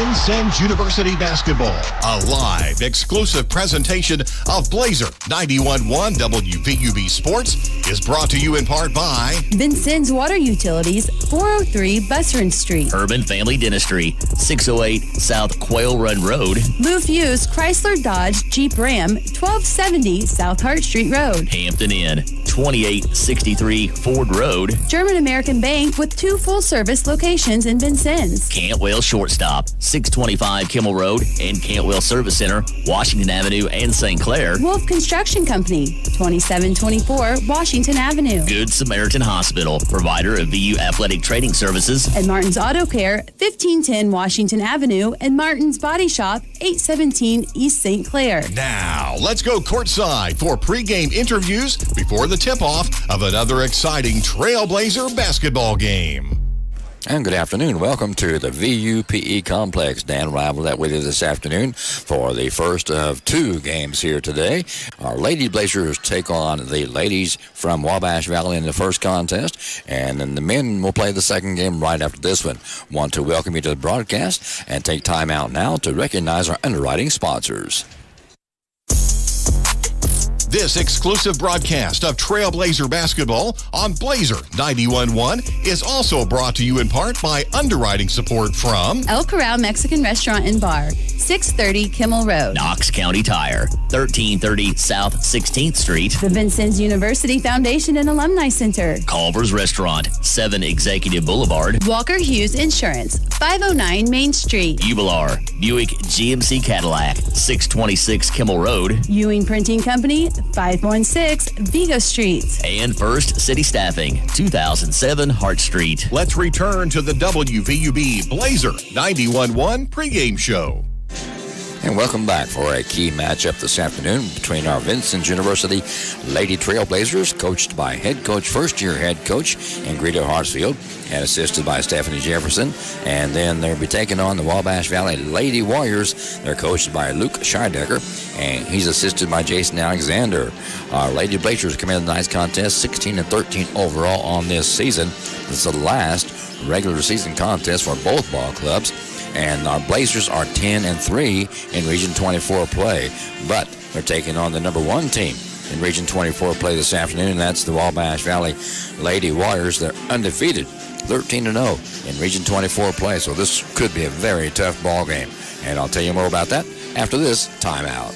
Vincennes University basketball. A live, exclusive presentation of Blazer 91.1 WVUB Sports is brought to you in part by Vincennes Water Utilities, 403 Busserin Street. Urban Family Dentistry, 608 South Quail Run Road. Lou Fuse Chrysler Dodge Jeep Ram, 1270 South Hart Street Road. Hampton Inn, 2863 Ford Road. German American Bank with 2 full-service locations in Vincennes. Cantwell Shortstop, 625 Kimmel Road and Cantwell Service Center, Washington Avenue and St. Clair. Wolf Construction Company, 2724 Washington Avenue. Good Samaritan Hospital, provider of VU Athletic Training Services. And Martin's Auto Care, 1510 Washington Avenue, and Martin's Body Shop, 817 East St. Clair. Now, let's go courtside for pregame interviews before the tip-off of another exciting Trailblazer basketball game. And good afternoon. Welcome to the VUPE Complex. Dan Rivalette with you this afternoon for the first of 2 games here today. Our Lady Blazers take on the ladies from Wabash Valley in the first contest, and then the men will play the second game right after this one. Want to welcome you to the broadcast and take time out now to recognize our underwriting sponsors. This exclusive broadcast of Trailblazer basketball on Blazer 91.1 is also brought to you in part by underwriting support from El Corral Mexican Restaurant and Bar, 630 Kimmel Road. Knox County Tire, 1330 South 16th Street. The Vincennes University Foundation and Alumni Center. Culver's Restaurant, 7 Executive Boulevard. Walker Hughes Insurance, 509 Main Street. Ubilar, Buick GMC Cadillac, 626 Kimmel Road. Ewing Printing Company, 516 Vigo Street. And First City Staffing, 2007 Hart Street. Let's return to the WVUB Blazer 91.1 pregame show. And welcome back for a key matchup this afternoon between our Vincennes University Lady Trailblazers, coached by first-year head coach Ingrida Hartsfield, and assisted by Stephanie Jefferson. And then they'll be taking on the Wabash Valley Lady Warriors. They're coached by Luke Scheidecker, and he's assisted by Jason Alexander. Our Lady Blazers come in tonight's contest 16-13 overall on this season. This is the last regular season contest for both ball clubs. And our Blazers are 10-3 in Region 24 play, but they're taking on the number 1 team in Region 24 play this afternoon, and that's the Wabash Valley Lady Warriors. They're undefeated, 13-0 in Region 24 play, so this could be a very tough ball game. And I'll tell you more about that after this timeout.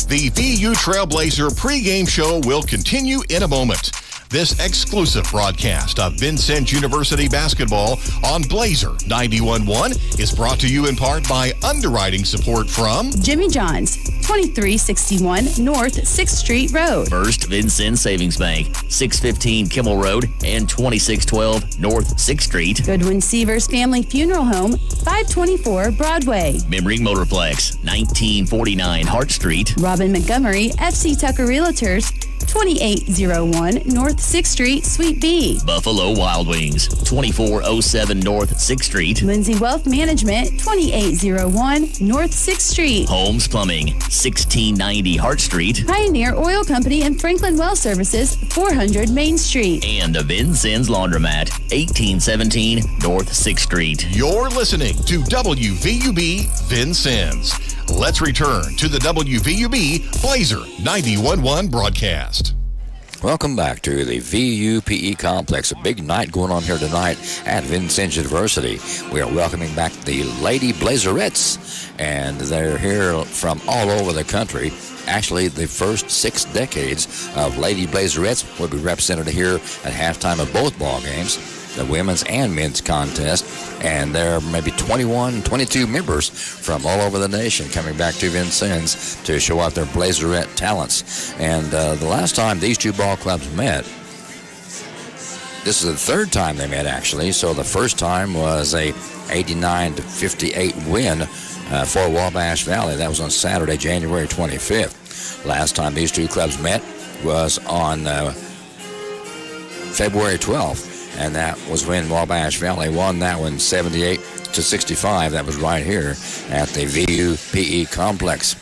The VU Trailblazer pregame show will continue in a moment. This exclusive broadcast of Vincennes University basketball on Blazer 91.1 is brought to you in part by underwriting support from Jimmy John's, 2361 North 6th Street Road. First Vincennes Savings Bank, 615 Kimmel Road and 2612 North 6th Street. Goodwin Seavers Family Funeral Home, 524 Broadway. Memring Motorplex, 1949 Hart Street. Robin Montgomery, FC Tucker Realtors, 2801 North 6th Street, Suite B. Buffalo Wild Wings, 2407 North 6th Street. Lindsay Wealth Management, 2801 North 6th Street. Holmes Plumbing, 1690 Hart Street. Pioneer Oil Company and Franklin Well Services, 400 Main Street. And the Vincennes Laundromat, 1817 North 6th Street. You're listening to WVUB Vincennes. Let's return to the WVUB Blazer 91.1 broadcast. Welcome back to the VUPE Complex. A big night going on here tonight at Vincennes University. We are welcoming back the Lady Blazerettes, and they're here from all over the country. Actually, the first 6 decades of Lady Blazerettes will be represented here at halftime of both ball games, the women's and men's contest, and there are maybe 21, 22 members from all over the nation coming back to Vincennes to show off their Blazerette talents. And the last time these 2 ball clubs met, this is the 3rd time they met actually, so the first time was a 89-58 win for Wabash Valley. That was on Saturday, January 25th. Last time these 2 clubs met was on February 12th. And that was when Wabash Valley won that one 78-65. That was right here at the VUPE Complex.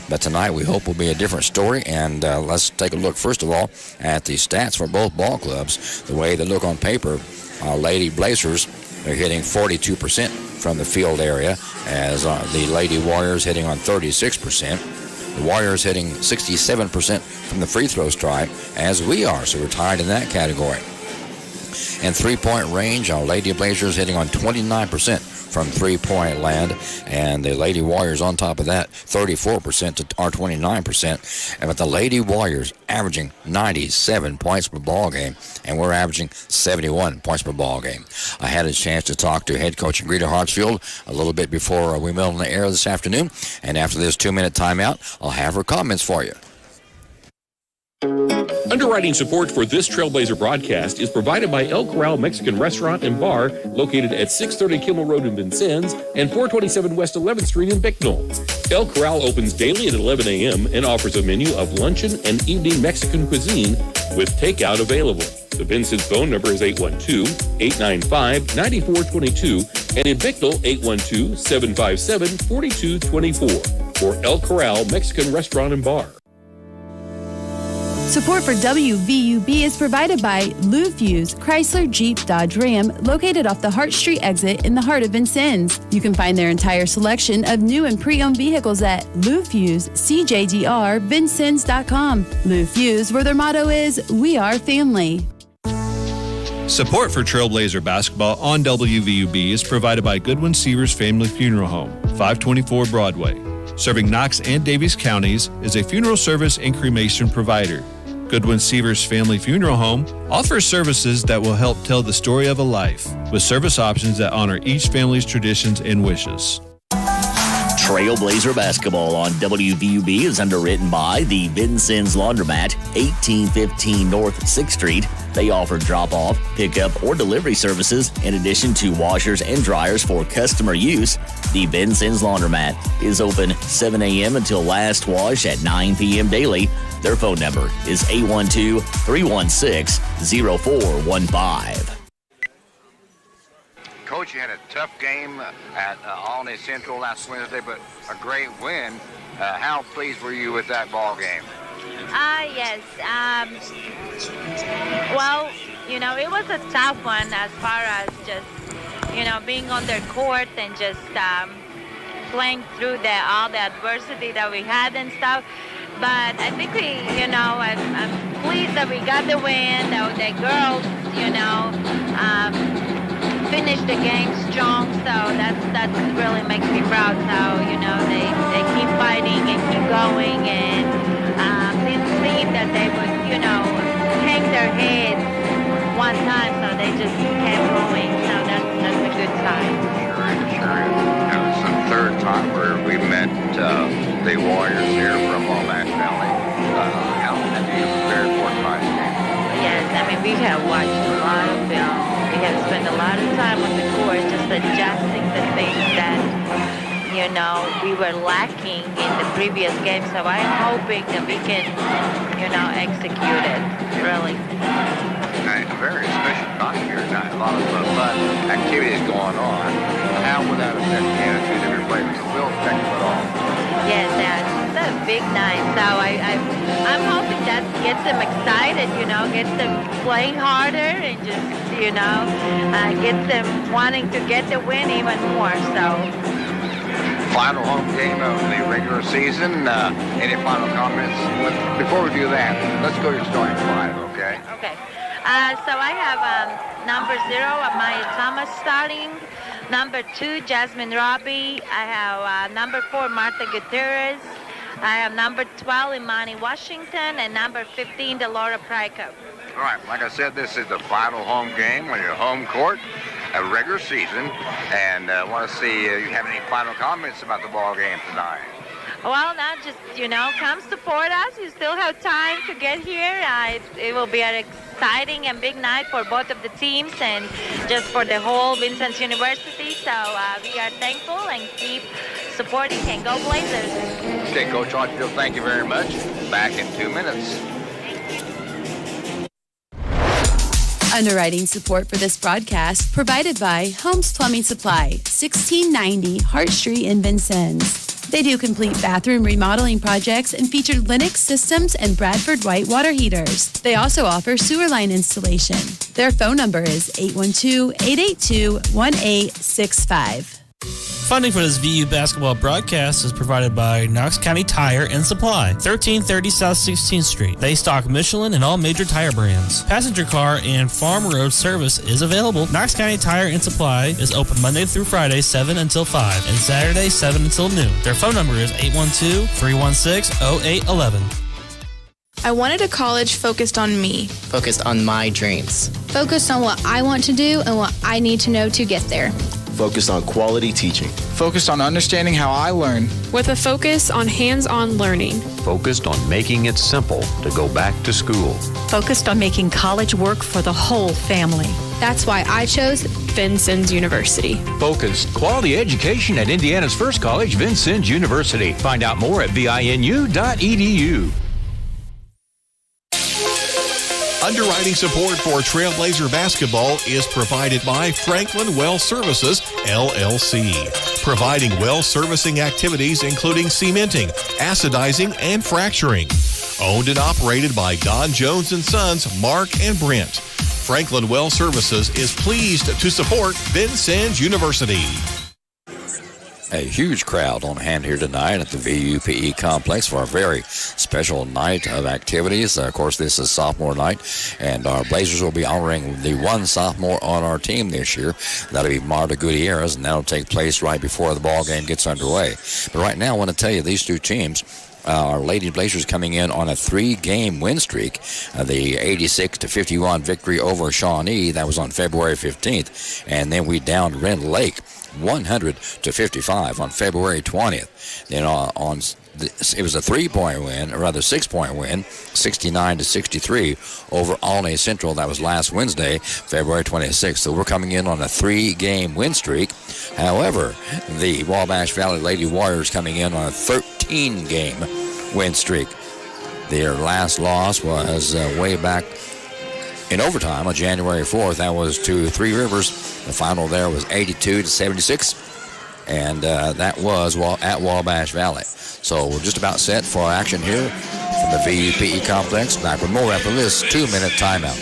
But tonight we hope will be a different story. And let's take a look, first of all, at the stats for both ball clubs. The way they look on paper, our Lady Blazers, They're hitting 42% from the field area, as the Lady Warriors hitting on 36%. The Warriors hitting 67% from the free throw stripe, as we are, so we're tied in that category. In three-point range, our Lady Blazers hitting on 29% from three-point land, and the Lady Warriors on top of that, 34% to our 29%. But the Lady Warriors averaging 97 points per ball game, and we're averaging 71 points per ball game. I had a chance to talk to head coach Greta Hartsfield a little bit before we went on the air this afternoon, and after this 2-minute timeout, I'll have her comments for you. Underwriting support for this Trailblazer broadcast is provided by El Corral Mexican Restaurant and Bar, located at 630 Kimmel Road in Vincennes and 427 West 11th Street in Bicknell. El Corral opens daily at 11 a.m. and offers a menu of luncheon and evening Mexican cuisine with takeout available. The Vincennes phone number is 812-895-9422 and in Bicknell, 812-757-4224 for El Corral Mexican Restaurant and Bar. Support for WVUB is provided by Lou Fuse Chrysler Jeep Dodge Ram, located off the Hart Street exit in the heart of Vincennes. You can find their entire selection of new and pre-owned vehicles at Lou Fuse CJDR Vincennes.com. Lou Fuse, where their motto is, "We are family." Support for Trailblazer basketball on WVUB is provided by Goodwin Seavers Family Funeral Home, 524 Broadway. Serving Knox and Davies counties, is a funeral service and cremation provider. Goodwin Seavers Family Funeral Home offers services that will help tell the story of a life, with service options that honor each family's traditions and wishes. Trailblazer basketball on WVUB is underwritten by the Vincennes Laundromat, 1815 North 6th Street. They offer drop-off, pickup, or delivery services in addition to washers and dryers for customer use. The Vincennes Laundromat is open 7 a.m. until last wash at 9 p.m. daily. Their phone number is 812-316-0415. Coach, you had a tough game at Albany Central last Wednesday, but a great win. How pleased were you with that ball game? Yes. Well, it was a tough one as far as just, being on their court and just playing through all the adversity that we had and stuff. But I think I'm pleased that we got the win. The girls, finished the game strong, so that really makes me proud. So they keep fighting and keep going, and didn't seem that they would hang their heads one time, so they just kept going. So that's a good sign. Sure. That was the third time where we met the Warriors here from Wabash Valley. How did you prepare for tonight's game? Yes, we have watched a lot of film. We have spent a lot of time on the court just adjusting the things that, we were lacking in the previous game. So I'm hoping that we can, execute it, really. A very special night here tonight. A lot of fun activities going on. How would that affect the attitude of your players? It will affect them at all. Yes, it's a big night. So I'm hoping that gets them excited, gets them playing harder and just, gets them wanting to get the win even more. So. Final home game of the regular season. Any final comments? Before we do that, let's go to your starting five, okay? Okay. So I have number 0, Amaya Thomas starting. Number 2, Jasmine Robbie. I have number 4, Martha Gutierrez. I have number 12, Imani Washington, and number 15, Delora Pryko. All right, like I said, this is the final home game on your home court, a regular season, and I want to see you have any final comments about the ball game tonight. Well, now just, come support us. You still have time to get here. It will be an exciting and big night for both of the teams and just for the whole Vincennes University. So we are thankful and keep supporting, and go Blazers. Okay, Coach Hartsfield, thank you very much. Back in 2 minutes. Underwriting support for this broadcast provided by Holmes Plumbing Supply, 1690 Hart Street in Vincennes. They do complete bathroom remodeling projects and feature Lennox systems and Bradford White water heaters. They also offer sewer line installation. Their phone number is 812-882-1865. Funding for this VU basketball broadcast is provided by Knox County Tire and Supply, 1330 South 16th Street. They stock Michelin and all major tire brands. Passenger car and farm road service is available. Knox County Tire and Supply is open Monday through Friday, 7 until 5, and Saturday, 7 until noon. Their phone number is 812-316-0811. I wanted a college focused on me. Focused on my dreams. Focused on what I want to do and what I need to know to get there. Focused on quality teaching. Focused on understanding how I learn. With a focus on hands-on learning. Focused on making it simple to go back to school. Focused on making college work for the whole family. That's why I chose Vincennes University. Focused quality education at Indiana's first college, Vincennes University. Find out more at vinu.edu. Underwriting support for Trailblazer basketball is provided by Franklin Well Services, LLC, providing well servicing activities including cementing, acidizing, and fracturing. Owned and operated by Don Jones & Sons, Mark and Brent. Franklin Well Services is pleased to support Vincennes University. A huge crowd on hand here tonight at the VUPE complex for a very special night of activities. Of course, this is sophomore night, and our Blazers will be honoring the one sophomore on our team this year. That'll be Marta Gutierrez, and that'll take place right before the ball game gets underway. But right now, I want to tell you these two teams. Our Lady Blazers coming in on a 3-game win streak. The 86-51 victory over Shawnee, that was on February 15th. And then we downed Rend Lake 100-55 on February 20th. Then it was a 3-point win, or rather 6-point win, 69-63 over Olney Central. That was last Wednesday, February 26th. So we're coming in on a 3-game win streak. However, the Wabash Valley Lady Warriors coming in on a 13-game win streak. Their last loss was way back in overtime on January 4th. That was to Three Rivers. The final there was 82-76, and that was at Wabash Valley. So we're just about set for action here from the VUPE complex. Back with more after this 2-minute timeout.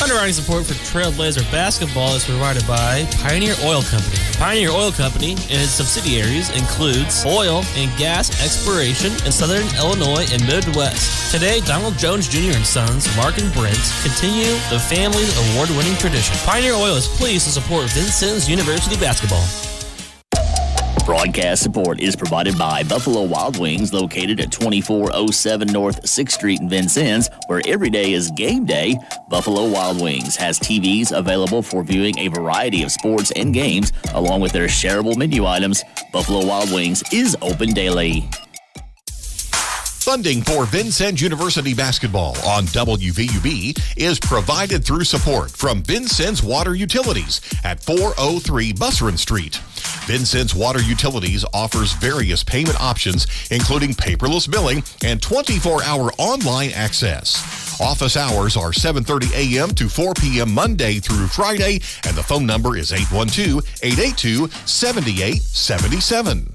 Underwriting support for Trailblazer basketball is provided by Pioneer Oil Company. Pioneer Oil Company and its subsidiaries includes oil and gas exploration in southern Illinois and Midwest. Today, Donald Jones Jr. and Sons, Mark and Brent, continue the family's award-winning tradition. Pioneer Oil is pleased to support Vincennes University basketball. Broadcast support is provided by Buffalo Wild Wings, located at 2407 North 6th Street in Vincennes, where every day is game day. Buffalo Wild Wings has TVs available for viewing a variety of sports and games, along with their shareable menu items. Buffalo Wild Wings is open daily. Funding for Vincennes University basketball on WVUB is provided through support from Vincennes Water Utilities at 403 Busserin Street. Vincennes Water Utilities offers various payment options, including paperless billing and 24-hour online access. Office hours are 7:30 a.m. to 4 p.m. Monday through Friday, and the phone number is 812-882-7877.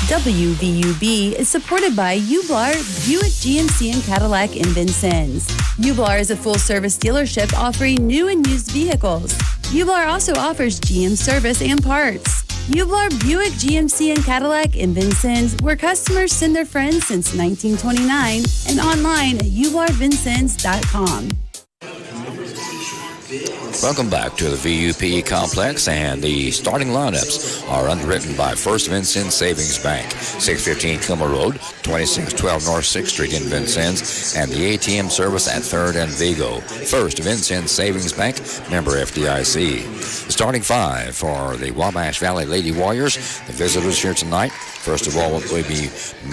WVUB is supported by Ublar, Buick GMC and Cadillac in Vincennes. Ublar is a full-service dealership offering new and used vehicles. Ublar also offers GM service and parts. Ublar, Buick GMC and Cadillac in Vincennes, where customers send their friends since 1929, and online at ublarvincennes.com. Welcome back to the VUPE complex, and the starting lineups are underwritten by First Vincennes Savings Bank, 615 Kilmer Road, 2612 North 6th Street in Vincennes, and the ATM service at 3rd and Vigo. First Vincennes Savings Bank, member FDIC. The starting five for the Wabash Valley Lady Warriors, the visitors here tonight. First of all, will be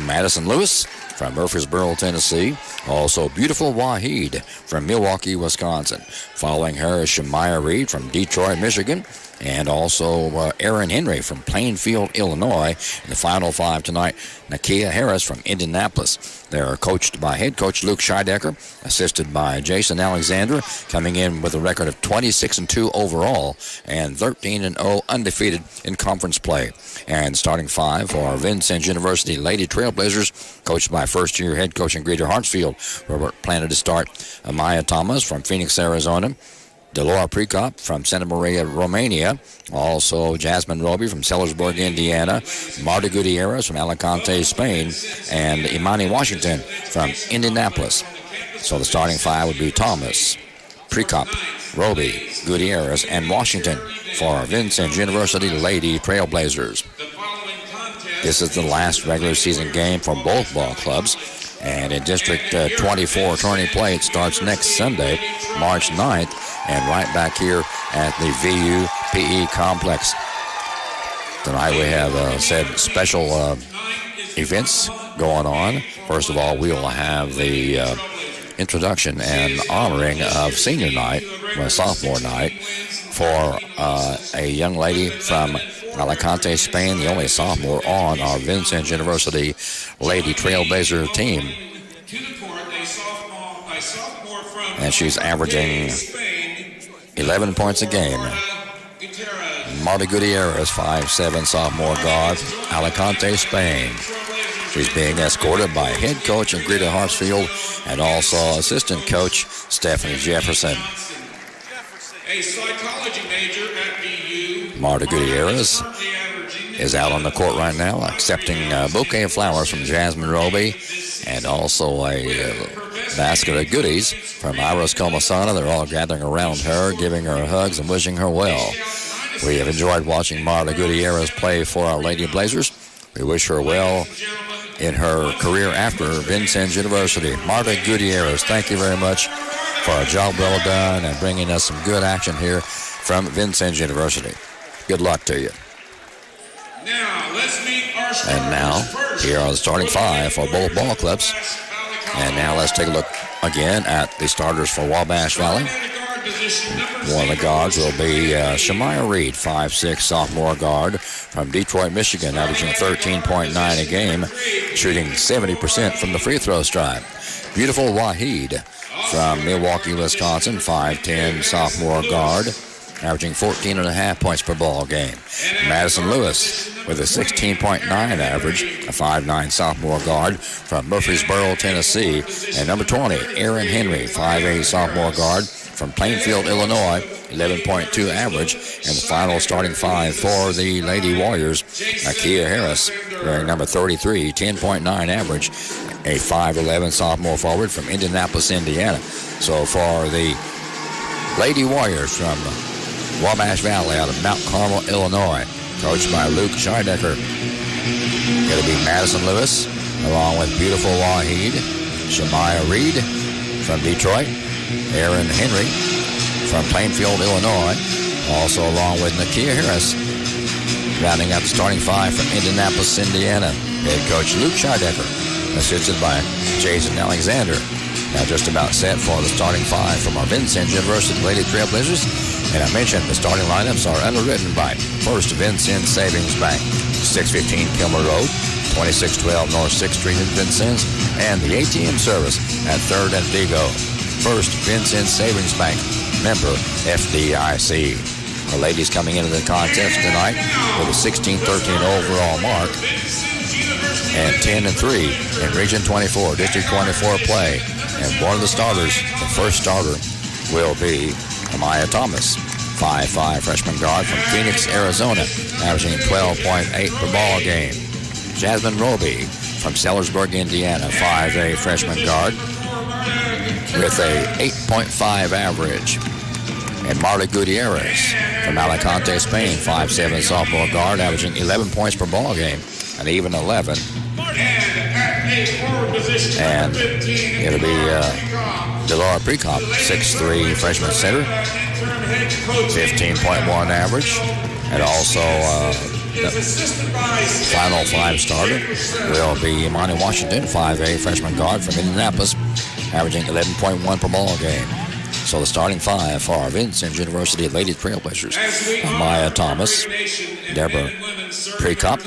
Madison Lewis from Murfreesboro, Tennessee. Also, Beautiful Wahid from Milwaukee, Wisconsin. Following her is Shamaya Reed from Detroit, Michigan. and also Aaron Henry from Plainfield, Illinois. In the final five tonight, Nakia Harris from Indianapolis. They're coached by head coach Luke Scheidecker, assisted by Jason Alexander, coming in with a record of 26-2 overall and 13-0 undefeated in conference play. And starting five for Vincennes University Lady Trailblazers, coached by first-year head coach and greeter Hartsfield, where we're planning to start Amaya Thomas from Phoenix, Arizona, Delora Prekop from Santa Maria, Romania. Also Jasmine Roby from Sellersburg, Indiana. Marta Gutierrez from Alicante, Spain. And Imani Washington from Indianapolis. So the starting five would be Thomas, Prekop, Roby, Gutierrez, and Washington for Vincennes University Lady Trailblazers. This is the last regular season game for both ball clubs. And in District 24 tourney play, it starts next Sunday, March 9th, and right back here at the VU PE Complex. Tonight we have said special events going on. First of all, we'll have the introduction and honoring of senior night, sophomore night, for a young lady from Alicante, Spain, the only sophomore on our Vincennes University Lady Trailblazer team. And she's averaging 11 points a game. Marta Gutierrez, 5'7", sophomore guard, Alicante, Spain. She's being escorted by head coach and greeter Hartsfield and also assistant coach Stephanie Jefferson. A psychology major at VU. Marta Gutierrez is out on the court right now, accepting a bouquet of flowers from Jasmine Roby and also a basket of goodies from Iris Comasana. They're all gathering around her, giving her hugs and wishing her well. We have enjoyed watching Marta Gutierrez play for our Lady Blazers. We wish her well in her career after Vincennes University. Marta Gutierrez, thank you very much for a job well done and bringing us some good action here from Vincennes University. Good luck to you. Now, let's meet our starters. And now, here are the starting five for both ball clubs. And now let's take a look again at the starters for Wabash Valley. One of the guards will be Shemaya Reed, 5'6", sophomore guard from Detroit, Michigan, averaging 13.9 a game, shooting 70% from the free throw stripe. Beautiful Wahid from Milwaukee, Wisconsin, 5'10", sophomore guard, averaging 14.5 points per ball game. Madison Lewis with a 16.9 average, a 5'9", sophomore guard from Murfreesboro, Tennessee. And number 20, Aaron Henry, 5'8", sophomore guard from Plainfield, Illinois, 11.2 average. And the final starting five for the Lady Warriors, Nakia Harris, wearing number 33, 10.9 average, a 5'11", sophomore forward from Indianapolis, Indiana. So for the Lady Warriors from Wabash Valley out of Mount Carmel, Illinois, coached by Luke Scheidecker, it'll be Madison Lewis, along with beautiful Wahid, Shemaya Reed from Detroit, Aaron Henry from Plainfield, Illinois, also along with Nakia Harris, rounding out the starting five from Indianapolis, Indiana, head coach Luke Scheidecker, assisted by Jason Alexander. Now just about set for the starting five from our Vincennes University Lady Trailblazers. And I mentioned the starting lineups are underwritten by First Vincennes Savings Bank, 615 Kilmer Road, 2612 North 6th Street in Vincennes, and the ATM service at 3rd and Vigo. First Vincennes Savings Bank, member FDIC. The ladies coming into the contest tonight with a 16-13 overall mark and 10-3 in Region 24, District 24 play. And one of the starters, the first starter, will be Amaya Thomas, 5'5", freshman guard from Phoenix, Arizona, averaging 12.8 per ball game. Jasmine Roby from Sellersburg, Indiana, 5'8", freshman guard with a 8.5 average. And Marta Gutierrez from Alicante, Spain, 5'7", sophomore guard, averaging 11 points per ball game, an even 11. And it'll be Delora Prekop, 6'3", freshman center, 15.1 average. And also the final five starter will be Imani Washington, 5'8", freshman guard from Indianapolis, averaging 11.1 per ball game. So the starting five for our Vincent University Lady Trailblazers: Maya Thomas, Deborah Prekop,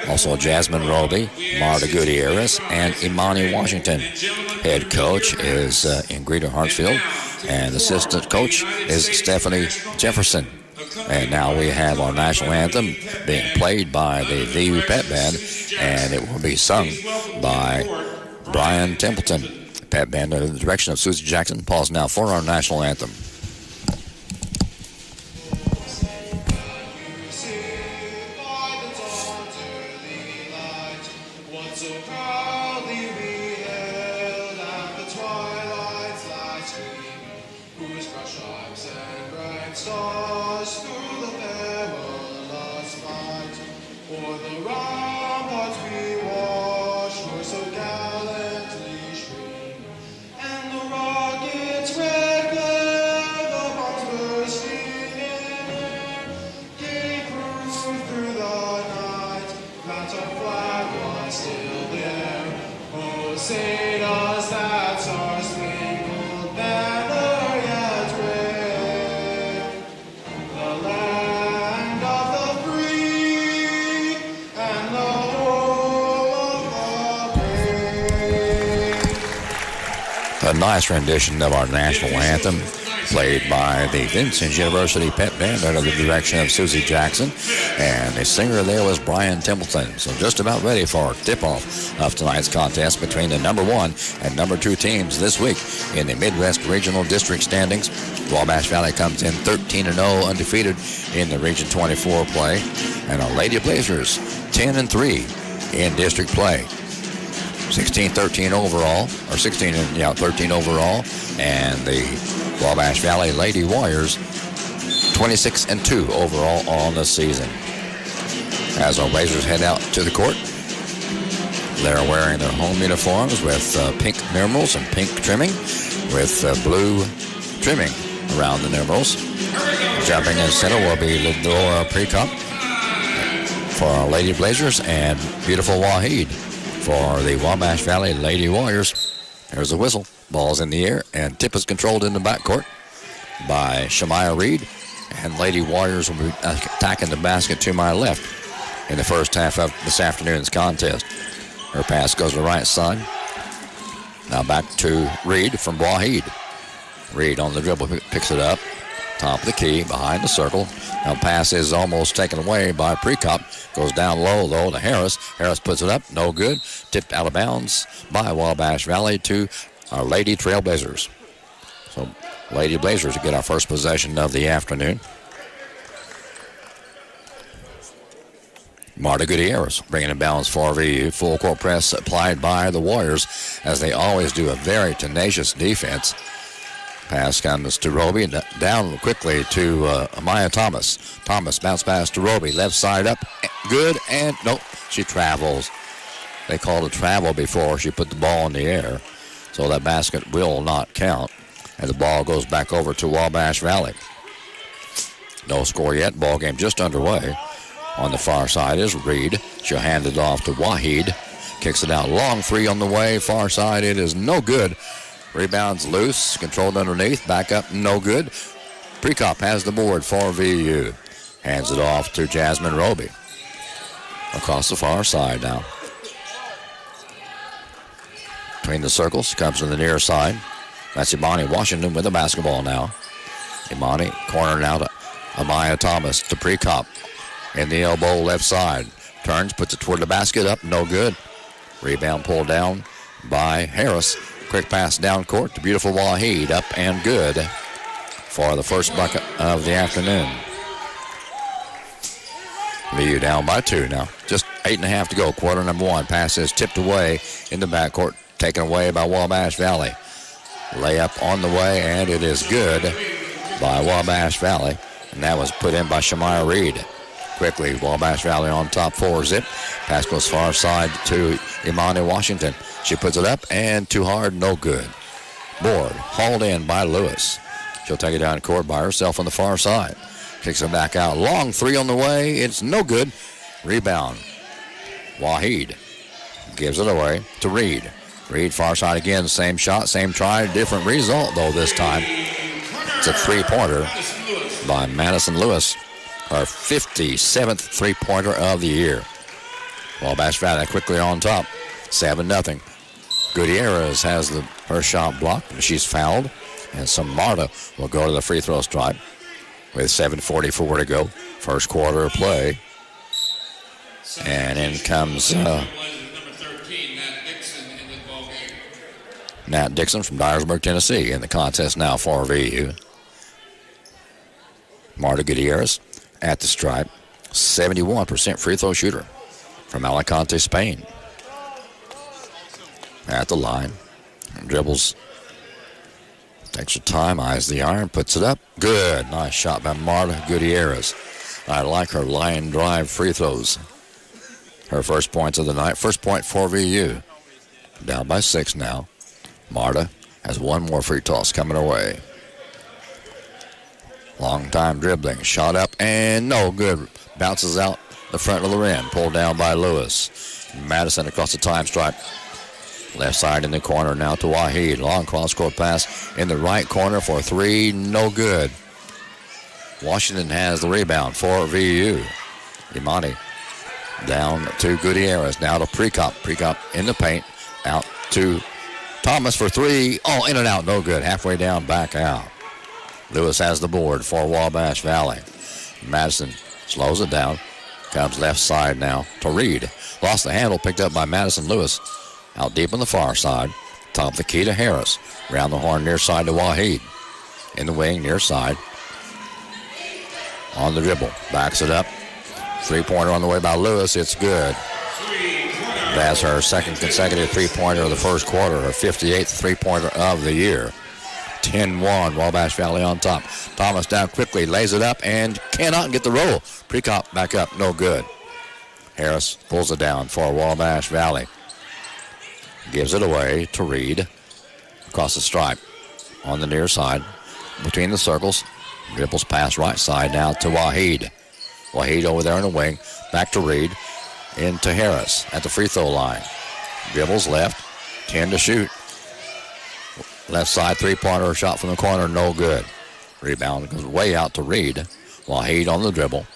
also Jasmine Roby, Marta Gutierrez, and Imani Washington. Head coach is Ingrida Hartsfield, and assistant coach is Stephanie Jefferson. And now we have our national anthem being played by the VU Pep Band, and it will be sung by Brian Templeton. Pep Band under the direction of Susie Jackson. Pause now for our national anthem. A nice rendition of our national anthem played by the Vincent University Pep Band under the direction of Susie Jackson, and the singer there was Brian Templeton. So just about ready for tip-off of tonight's contest between the number 1 and number 2 teams this week in the Midwest Regional District standings. Wabash Valley comes in 13-0 undefeated in the Region 24 play, and our Lady Blazers 10-3 in district play. 16-13 overall, or 13 overall, and the Wabash Valley Lady Warriors 26-2 overall on the season. As our Blazers head out to the court, they're wearing their home uniforms with pink numerals and pink trimming, with blue trimming around the numerals. Jumping in center will be Lidora Prekop for our Lady Blazers, and beautiful Wahid for the Wabash Valley Lady Warriors. There's a whistle. Ball's in the air, and tip is controlled in the backcourt by Shemaya Reed. And Lady Warriors will be attacking the basket to my left in the first half of this afternoon's contest. Her pass goes to the right side. Now back to Reed from Wahid. Reed on the dribble picks it up. Top of the key, behind the circle. Now pass is almost taken away by Prekop. Goes down low, though, to Harris. Harris puts it up, no good. Tipped out of bounds by Wabash Valley to our Lady Trailblazers. So Lady Blazers get our first possession of the afternoon. Marta Gutierrez bringing it balance for VU. Full court press applied by the Warriors, as they always do a very tenacious defense. Pass comes to Roby, down quickly to Maya Thomas. Thomas bounce pass to Roby, left side up, good, and nope, she travels. They called a travel before she put the ball in the air, so that basket will not count, and the ball goes back over to Wabash Valley. No score yet, ball game just underway. On the far side is Reed. She'll hand it off to Wahid. Kicks it out, long three on the way, far side, it is no good. Rebounds loose, controlled underneath, back up, no good. Prekop has the board for VU. Hands it off to Jasmine Roby. Across the far side now. Between the circles, comes to the near side. That's Imani Washington with the basketball now. Imani, corner now to Amaya Thomas to Prekop. In the elbow, left side. Turns, puts it toward the basket, up, no good. Rebound pulled down by Harris. Quick pass down court to beautiful Wahid, up and good for the first bucket of the afternoon. VU down by 2 now. Just 8.5 to go. Quarter number 1. Pass is tipped away in the backcourt, taken away by Wabash Valley. Layup on the way, and it is good by Wabash Valley. And that was put in by Shemaya Reed. Quickly, Wabash Valley on top 4-zip. Pass goes far side to Imani Washington. She puts it up, and too hard, no good. Board hauled in by Lewis. She'll take it down court by herself on the far side. Kicks it back out. Long three on the way. It's no good. Rebound. Wahid gives it away to Reed. Reed far side again. Same shot, same try. Different result, though, this time. It's a three-pointer by Madison Lewis, her 57th three-pointer of the year. Wabash Valley quickly on top, 7-0. Gutierrez has her shot blocked, and she's fouled. And Marta will go to the free throw stripe with 7:44 to go. First quarter of play. And in comes Nat Dixon from Dyersburg, Tennessee, in the contest now for VU. Marta Gutierrez at the stripe, 71% free throw shooter from Alicante, Spain. At the line, dribbles, takes her time, eyes the iron, puts it up. Good, nice shot by Marta Gutierrez. I like her line drive free throws. Her first points of the night, first point for VU. Down by 6 now. Marta has one more free toss coming her way. Long time dribbling, shot up and no good. Bounces out the front of the rim, pulled down by Lewis. Madison across the time stripe. Left side in the corner now to Wahid. Long cross-court pass in the right corner for 3, no good. Washington has the rebound for VU. Imani down to Gutierrez, now to Prekop. Prekop in the paint, out to Thomas for 3. Oh, in and out, no good. Halfway down, back out. Lewis has the board for Wabash Valley. Madison slows it down, comes left side now to Reed. Lost the handle, picked up by Madison Lewis. Out deep on the far side. Top the key to Harris. Round the horn near side to Wahid. In the wing near side. On the dribble. Backs it up. Three-pointer on the way by Lewis. It's good. That's her second consecutive three-pointer of the first quarter. Her 58th three-pointer of the year. 10-1. Wabash Valley on top. Thomas down quickly. Lays it up and cannot get the roll. Prekop back up. No good. Harris pulls it down for Wabash Valley. Gives it away to Reed. Across the stripe. On the near side. Between the circles. Dribbles past right side now to Wahid. Wahid over there in the wing. Back to Reed. Into Harris at the free throw line. Dribbles left. 10 to shoot. Left side three-pointer shot from the corner. No good. Rebound goes way out to Reed. Wahid on the dribble.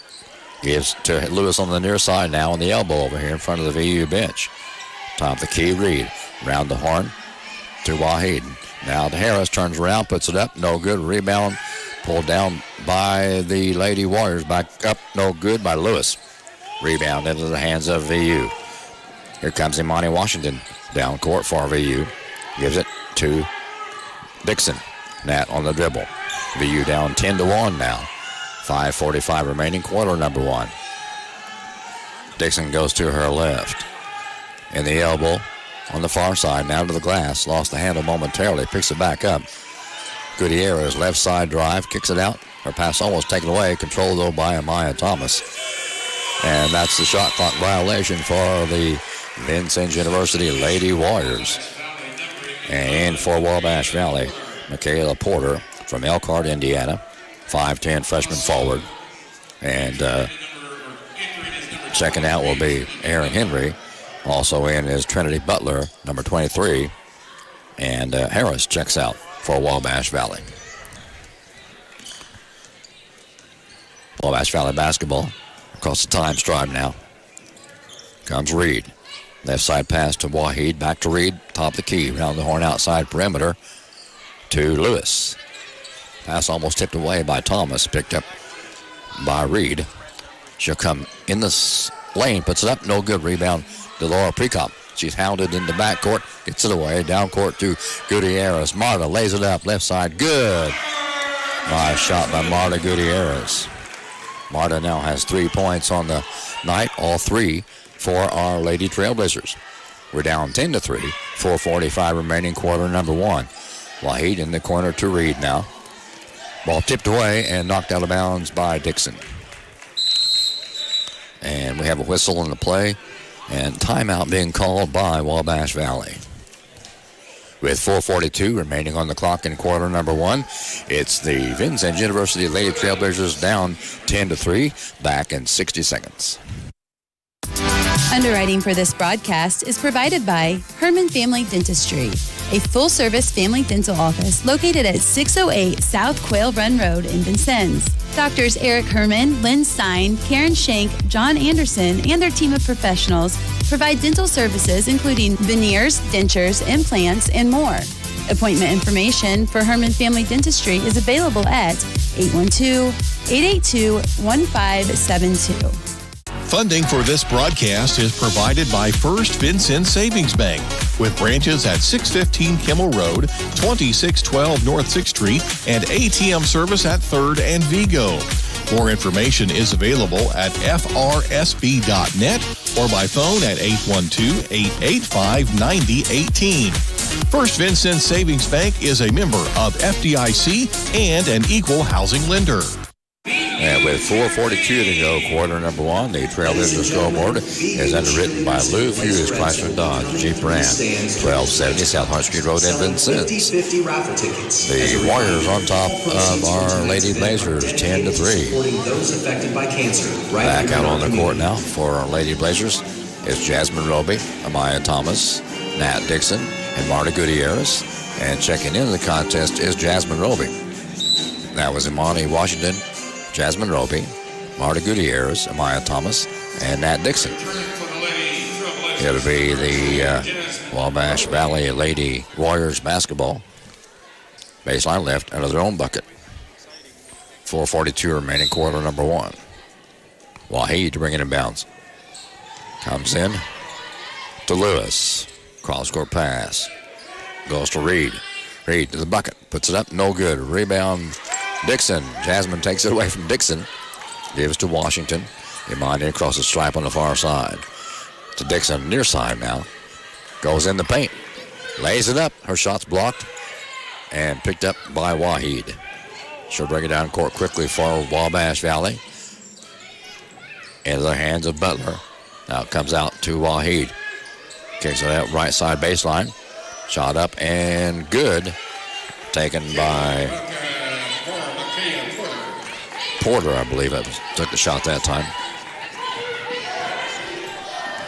Gives to Lewis on the near side now on the elbow over here in front of the VU bench. Top the key, Reed. Round the horn to Wahid. Now to Harris, turns around, puts it up. No good. Rebound pulled down by the Lady Warriors. Back up, no good by Lewis. Rebound into the hands of VU. Here comes Imani Washington. Down court for VU. Gives it to Dixon. Nat on the dribble. VU down 10-1 now. 5:45 remaining, quarter number 1. Dixon goes to her left. In the elbow on the far side, now to the glass. Lost the handle momentarily, picks it back up. Gutierrez, left side drive, kicks it out. Her pass almost taken away, controlled though by Amaya Thomas. And that's the shot clock violation for the Vincennes University Lady Warriors. And for Wabash Valley, Michaela Porter from Elkhart, Indiana. 5'10" freshman forward. And checking out will be Aaron Henry. Also in is Trinity Butler, number 23. And Harris checks out for Wabash Valley. Wabash Valley basketball across the time stripe now. Comes Reed. Left side pass to Wahid. Back to Reed. Top the key. Round the horn outside perimeter to Lewis. Pass almost tipped away by Thomas. Picked up by Reed. She'll come in the lane. Puts it up. No good. Rebound to Laura Prekop. She's hounded in the backcourt. Gets it away. Down court to Gutierrez. Marta lays it up. Left side. Good. Nice shot by Marta Gutierrez. Marta now has 3 points on the night. All 3 for our Lady Trailblazers. We're down 10-3. 4:45 remaining, quarter number 1. Wahid in the corner to Reed now. Ball tipped away and knocked out of bounds by Dixon. And we have a whistle in the play and timeout being called by Wabash Valley. With 4:42 remaining on the clock in quarter number 1, it's the Vincennes University Lady Trailblazers down 10-3, back in 60 seconds. Underwriting for this broadcast is provided by Herman Family Dentistry. a full-service family dental office located at 608 South Quail Run Road in Vincennes. Doctors Eric Herman, Lynn Stein, Karen Shank, John Anderson, and their team of professionals provide dental services including veneers, dentures, implants, and more. Appointment information for Herman Family Dentistry is available at 812-882-1572. Funding for this broadcast is provided by First Vincennes Savings Bank, with branches at 615 Kimmel Road, 2612 North 6th Street, and ATM service at 3rd and Vigo. More information is available at frsb.net or by phone at 812-885-9018. First Vincennes Savings Bank is a member of FDIC and an equal housing lender. And with 4:42 to go, quarter number one, the Trailblazer scoreboard is underwritten by Lou Fuse, Chrysler Dodge, Jeep Ram, 1270 South Hart Street Road in Vincennes. The Warriors on top of our Lady Blazers, 10-3. Back out on the court now for our Lady Blazers is Jasmine Roby, Amaya Thomas, Nat Dixon, and Marta Gutierrez. And checking into the contest is Jasmine Roby. That was Imani Washington, Jasmine Roby, Marta Gutierrez, Amaya Thomas, and Nat Dixon. It'll be the Wabash Valley Lady Warriors basketball. Baseline left under their own bucket. 4:42 remaining, quarter number one. Wahid to bring it in bounds. Comes in to Lewis. Cross-court pass. Goes to Reed. Reed to the bucket. Puts it up. No good. Rebound. Dixon. Jasmine takes it away from Dixon. Gives to Washington. Imani across the stripe on the far side. To Dixon, near side now. Goes in the paint. Lays it up. Her shot's blocked. And picked up by Wahid. She'll bring it down court quickly for Wabash Valley. Into the hands of Butler. Now it comes out to Wahid. Kicks it out right side baseline. Shot up and good. Taken by Porter, I believe it was. Took the shot that time.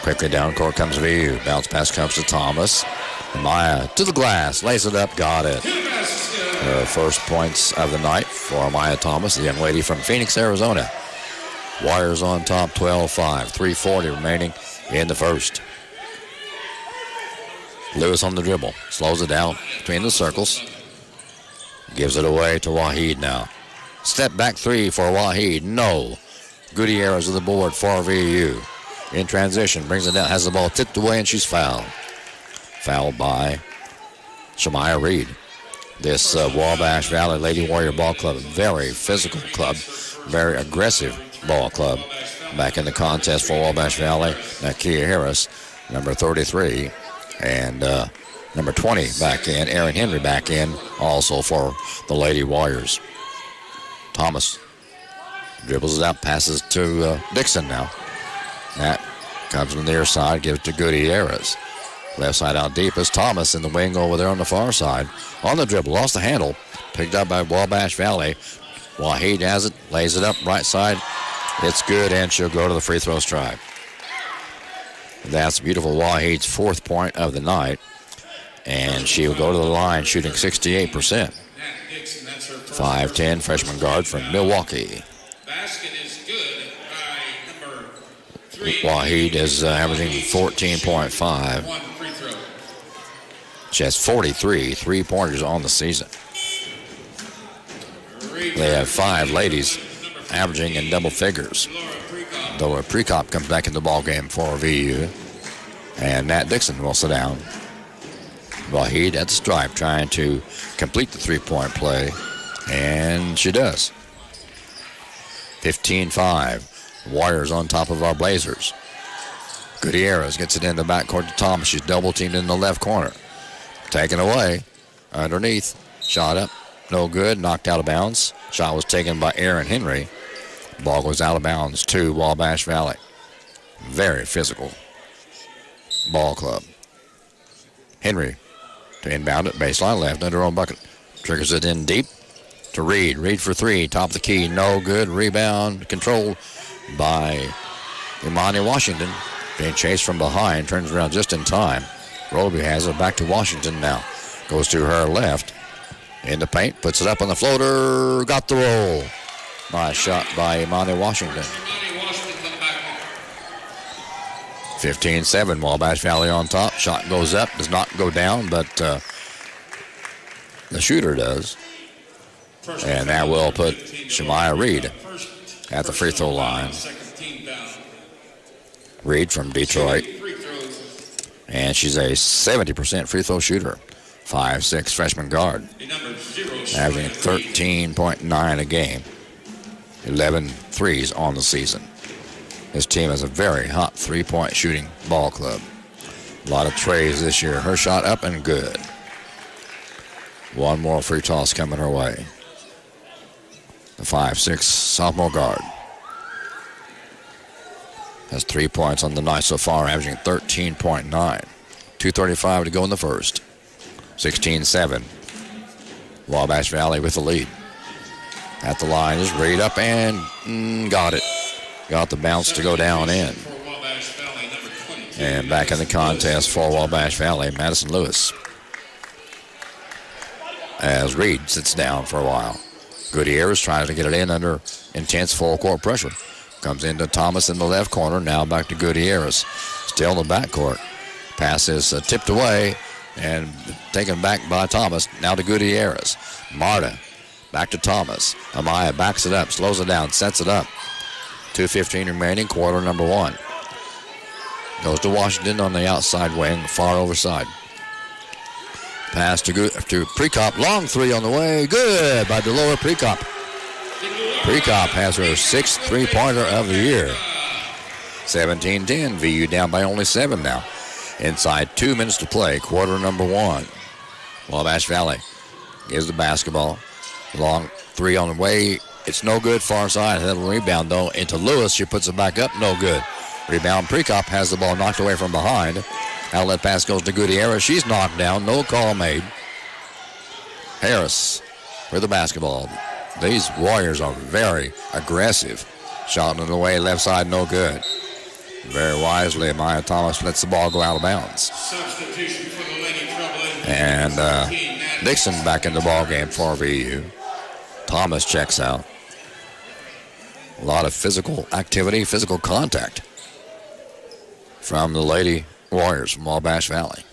Quickly down court comes VU. Bounce pass comes to Thomas. Maya to the glass. Lays it up. Got it. Her first points of the night for Maya Thomas, the young lady from Phoenix, Arizona. Warriors on top, 12-5. 3:40 remaining in the first. Lewis on the dribble. Slows it down between the circles. Gives it away to Wahid now. Step back three for Wahid. No. Gutierrez to the board for VU. In transition. Brings it down. Has the ball tipped away and she's fouled. Fouled by Shamaya Reed. This Wabash Valley Lady Warrior Ball Club. Very physical club. Very aggressive ball club. Back in the contest for Wabash Valley. Nakia Harris, number 33. And number 20 back in. Aaron Henry back in also for the Lady Warriors. Thomas dribbles it out, passes to Dixon now. That comes from the near side, gives it to Gutierrez. Left side out deep is Thomas in the wing over there on the far side. On the dribble, lost the handle. Picked up by Wabash Valley. Wahid has it, lays it up right side. It's good, and she'll go to the free throw stripe. That's beautiful. Wahid's fourth point of the night. And she will go to the line shooting 68%. 5'10", freshman guard from Milwaukee. Basket is good by number 3. Wahid is averaging 14.5. She has 43 three-pointers on the season. They have 5 ladies averaging in double figures. Though Precop comes back in the ball game for VU. And Nat Dixon will sit down. Wahid at the stripe trying to complete the three-point play. And she does. 15-5. Warriors on top of our Blazers. Gutierrez gets it in the backcourt to Thomas. She's double-teamed in the left corner. Taken away. Underneath. Shot up. No good. Knocked out of bounds. Shot was taken by Aaron Henry. Ball goes out of bounds to Wabash Valley. Very physical ball club. Henry to inbound it. Baseline left under her own bucket. Triggers it in deep to Reed. Reed for three. Top of the key. No good. Rebound controlled by Imani Washington. Being chased from behind. Turns around just in time. Roby has it back to Washington now. Goes to her left. In the paint, puts it up on the floater. Got the roll. Nice shot by Imani Washington. 15-7, Wabash Valley on top. Shot goes up, does not go down, but the shooter does. And that will put Shemaya Reed at the free throw line. Reed from Detroit. And she's a 70% free throw shooter. 5'6" freshman guard. Averaging 13.9 a game. 11 threes on the season. This team is a very hot three-point shooting ball club. A lot of trays this year. Her shot up and good. One more free toss coming her way. The 5'6" sophomore guard has 3 points on the night so far, averaging 13.9. 2:35 to go in the first. 16-7. Wabash Valley with the lead. At the line is Reed up and got it. Got the bounce to go down in. And back in the contest for Wabash Valley, Madison Lewis. As Reed sits down for a while. Gutierrez tries to get it in under intense full court pressure. Comes into Thomas in the left corner. Now back to Gutierrez. Still in the backcourt. Pass is tipped away and taken back by Thomas. Now to Gutierrez. Marta back to Thomas. Amaya backs it up, slows it down, sets it up. 2:15 remaining, quarter number one. Goes to Washington on the outside wing, far overside. Pass to Prekop. Long three on the way. Good by Delora Prekop. Prekop has her sixth three-pointer of the year. 17-10. VU down by only 7 now. Inside 2 minutes to play, quarter number one. Wabash Valley gives the basketball. Long three on the way. It's no good. Far side. That'll rebound, though, into Lewis. She puts it back up. No good. Rebound. Prekop has the ball knocked away from behind. Outlet pass goes to Gutierrez. She's knocked down. No call made. Harris with the basketball. These Warriors are very aggressive. Shot in the way. Left side. No good. Very wisely, Maya Thomas lets the ball go out of bounds. And Dixon back in the ball game for VU. Thomas checks out. A lot of physical activity, physical contact from the Lady Warriors from Wabash Valley.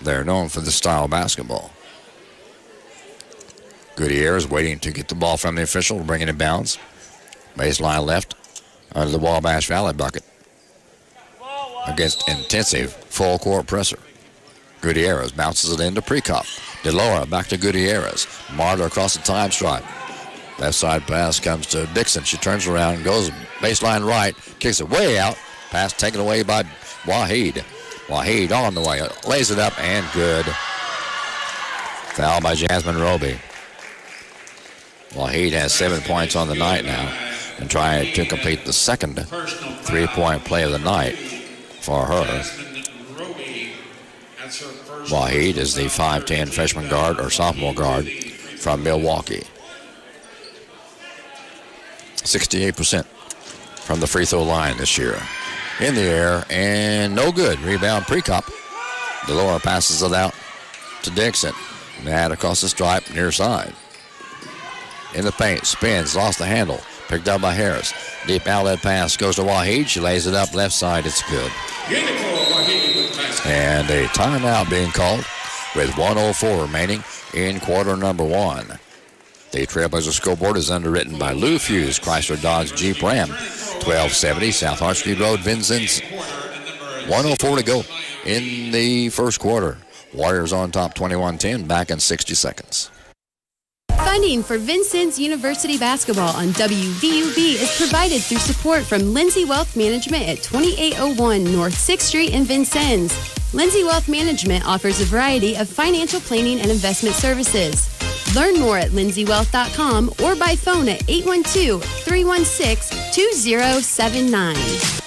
They're known for this style of basketball. Gutierrez waiting to get the ball from the official, bringing it bounds. Baseline left under the Wabash Valley bucket against intensive full court pressure. Gutierrez bounces it into Prekop. Delora back to Gutierrez. Marta across the time stripe. Left side pass comes to Dixon. She turns around and goes baseline right. Kicks it way out. Pass taken away by Waheed. Waheed on the way. Lays it up and good. Foul by Jasmine Roby. Waheed has 7 points on the night now and trying to complete the second three-point play of the night for her. Waheed is the 5'10 freshman guard or sophomore guard from Milwaukee. 68% from the free throw line this year. In the air and no good. Rebound Prekop. Delora passes it out to Dixon. Mad across the stripe near side. In the paint, spins, lost the handle. Picked up by Harris. Deep outlet pass goes to Waheed. She lays it up left side. It's good. And a timeout being called with 1:04 remaining in quarter number one. The Trailblazer scoreboard is underwritten by Lou Fuse, Chrysler Dodge Jeep Ram, 1270 South Hart Street Road, Vincennes. 1:04 to go in the first quarter. Warriors on top 21-10, back in 60 seconds. Funding for Vincennes University basketball on WVUB is provided through support from Lindsay Wealth Management at 2801 North 6th Street in Vincennes. Lindsay Wealth Management offers a variety of financial planning and investment services. Learn more at lindsaywealth.com or by phone at 812-316-2079.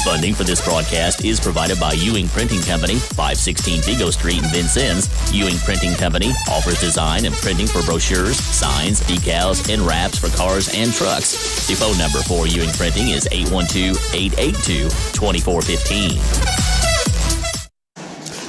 Funding for this broadcast is provided by Ewing Printing Company, 516 Vigo Street in Vincennes. Ewing Printing Company offers design and printing for brochures, signs, decals, and wraps for cars and trucks. The phone number for Ewing Printing is 812-882-2415.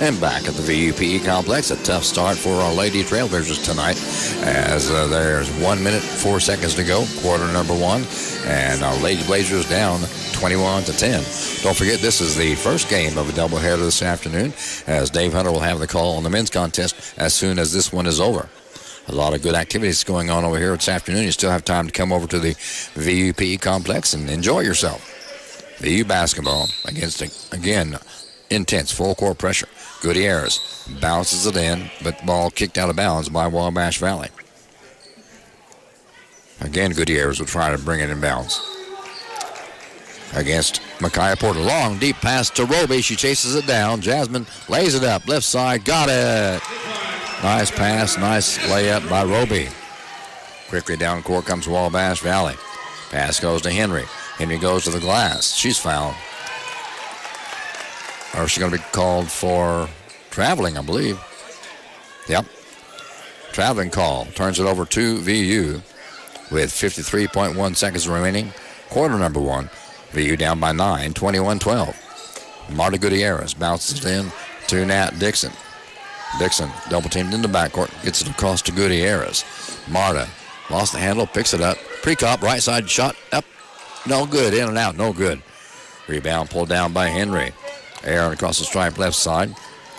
And back at the VUPE complex, a tough start for our Lady Trailblazers tonight as there's 1 minute, 4 seconds to go, quarter number 1, and our Lady Blazers down 21-10. Don't forget, this is the first game of a doubleheader this afternoon, as Dave Hunter will have the call on the men's contest as soon as this one is over. A lot of good activities going on over here this afternoon. You still have time to come over to the VUPE complex and enjoy yourself. VU basketball against, again, intense full-court pressure. Gutierrez bounces it in, but ball kicked out of bounds by Wabash Valley. Again, Gutierrez will try to bring it in bounds. Against Micaiah Porter. Long, deep pass to Roby. She chases it down. Jasmine lays it up. Left side. Got it. Nice pass. Nice layup by Roby. Quickly down court comes Wabash Valley. Pass goes to Henry. Henry goes to the glass. She's fouled. Or she's going to be called for traveling, I believe. Yep. Traveling call. Turns it over to VU with 53.1 seconds remaining. Quarter number 1. VU down by 9, 21-12. Marta Gutierrez bounces it in to Nat Dixon. Dixon double teamed in the backcourt, gets it across to Gutierrez. Marta lost the handle, picks it up. Precop, right side shot, up. No good, in and out, no good. Rebound pulled down by Henry. Aaron across the stripe left side.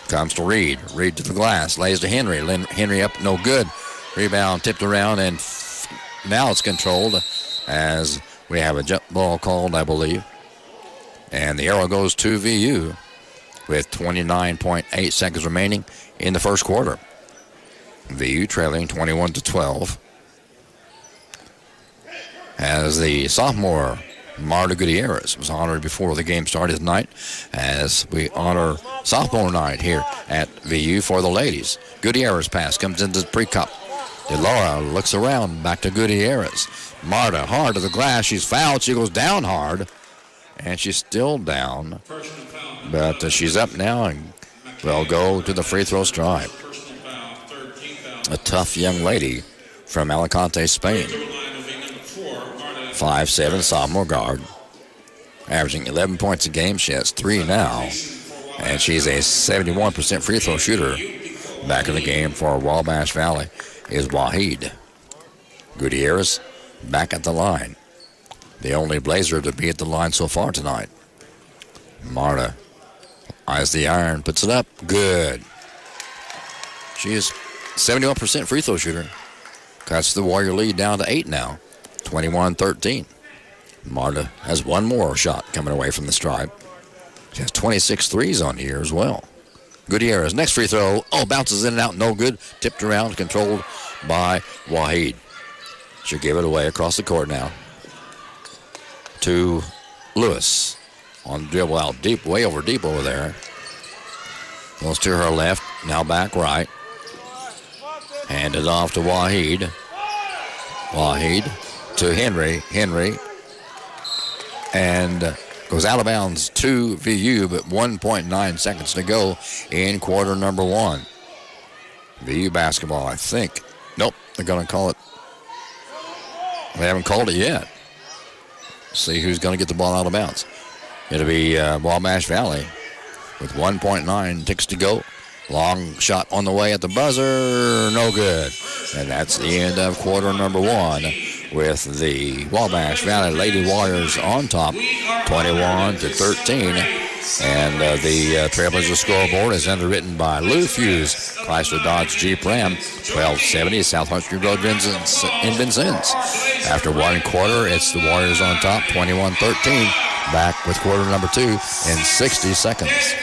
Comes to Reed. Reed to the glass, lays to Henry. Henry up, no good. Rebound tipped around, and now it's controlled as we have a jump ball called, I believe. And the arrow goes to VU with 29.8 seconds remaining in the first quarter. VU trailing 21-12. As the sophomore Marta Gutierrez was honored before the game started tonight, as we honor sophomore night here at VU for the ladies. Gutierrez pass comes into the pre-cup. DeLaura looks around, back to Gutierrez. Marta hard to the glass. She's fouled. She goes down hard, and she's still down. But she's up now and will go to the free throw stripe. A tough young lady from Alicante, Spain. 5'7", sophomore guard. Averaging 11 points a game. She has 3 now. And she's a 71% free throw shooter. Back in the game for Wabash Valley is Wahid. Gutierrez back at the line. The only Blazer to be at the line so far tonight. Marta eyes the iron, puts it up. Good. She is 71% free throw shooter. Cuts the Warrior lead down to 8 now. 21-13. Marta has one more shot coming away from the stripe. She has 26 threes on here as well. Gutierrez, next free throw. Oh, bounces in and out, no good. Tipped around, controlled by Wahid. She'll give it away across the court now to Lewis. On the dribble out deep, way over deep over there. Goes to her left, now back right. Handed off to Wahid. Wahid to Henry. Henry. And goes out of bounds to VU, but 1.9 seconds to go in quarter number 1. VU basketball, I think. Nope, they're going to call it. They haven't called it yet. See who's going to get the ball out of bounds. It'll be Wabash Valley with 1.9 ticks to go. Long shot on the way at the buzzer. No good. And that's the end of quarter number 1 with the Wabash Valley Lady Warriors on top, 21-13. And the Trailblazers scoreboard is underwritten by Lou Fuse, Chrysler Dodge Jeep Ram, 1270 South Hunt Street Road in Vincennes. After one quarter, it's the Warriors on top, 21-13. Back with quarter number 2 in 60 seconds.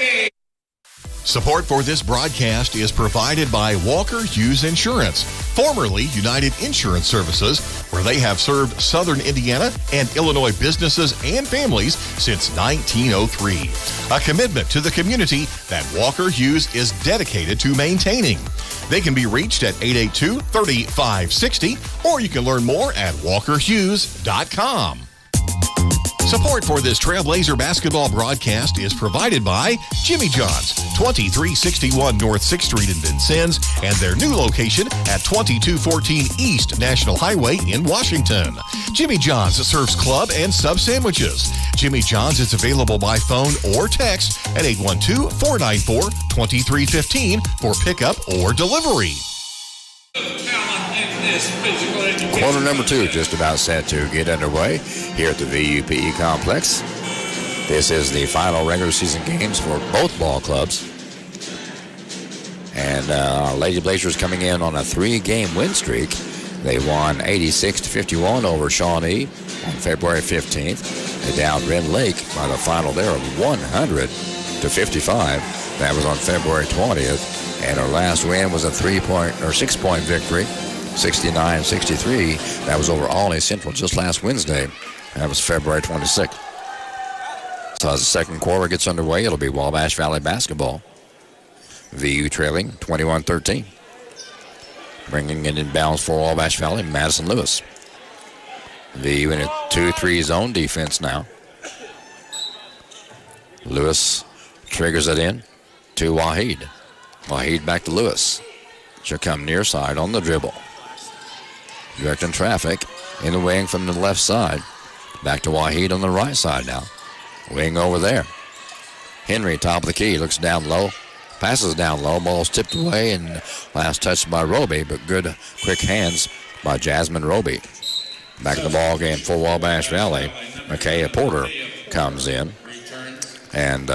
Support for this broadcast is provided by Walker Hughes Insurance, formerly United Insurance Services, where they have served Southern Indiana and Illinois businesses and families since 1903. A commitment to the community that Walker Hughes is dedicated to maintaining. They can be reached at 882-3560, or you can learn more at walkerhughes.com. Support for this Trailblazer basketball broadcast is provided by Jimmy John's, 2361 North 6th Street in Vincennes, and their new location at 2214 East National Highway in Washington. Jimmy John's serves club and sub sandwiches. Jimmy John's is available by phone or text at 812-494-2315 for pickup or delivery. Quarter number 2 just about set to get underway here at the VUPE complex. This is the final regular season games for both ball clubs. And Lady Blazers coming in on a 3-game win streak. They won 86-51 over Shawnee on February 15th. They downed Red Lake by the final there of 100-55. That was on February 20th. And our last win was a 6-point victory, 69-63. That was over Olney Central just last Wednesday. That was February 26th. So as the second quarter gets underway, it'll be Wabash Valley basketball. VU trailing 21-13. Bringing it inbounds for Wabash Valley, Madison Lewis. VU in a 2-3 zone defense now. Lewis triggers it in to Waheed. Waheed back to Lewis. She'll come near side on the dribble. Directing traffic in the wing from the left side. Back to Waheed on the right side now. Wing over there. Henry, top of the key, looks down low. Passes down low. Ball's tipped away and last touched by Roby, but good quick hands by Jasmine Roby. Back in the ball game for Wabash Valley. Micaiah Porter comes in. And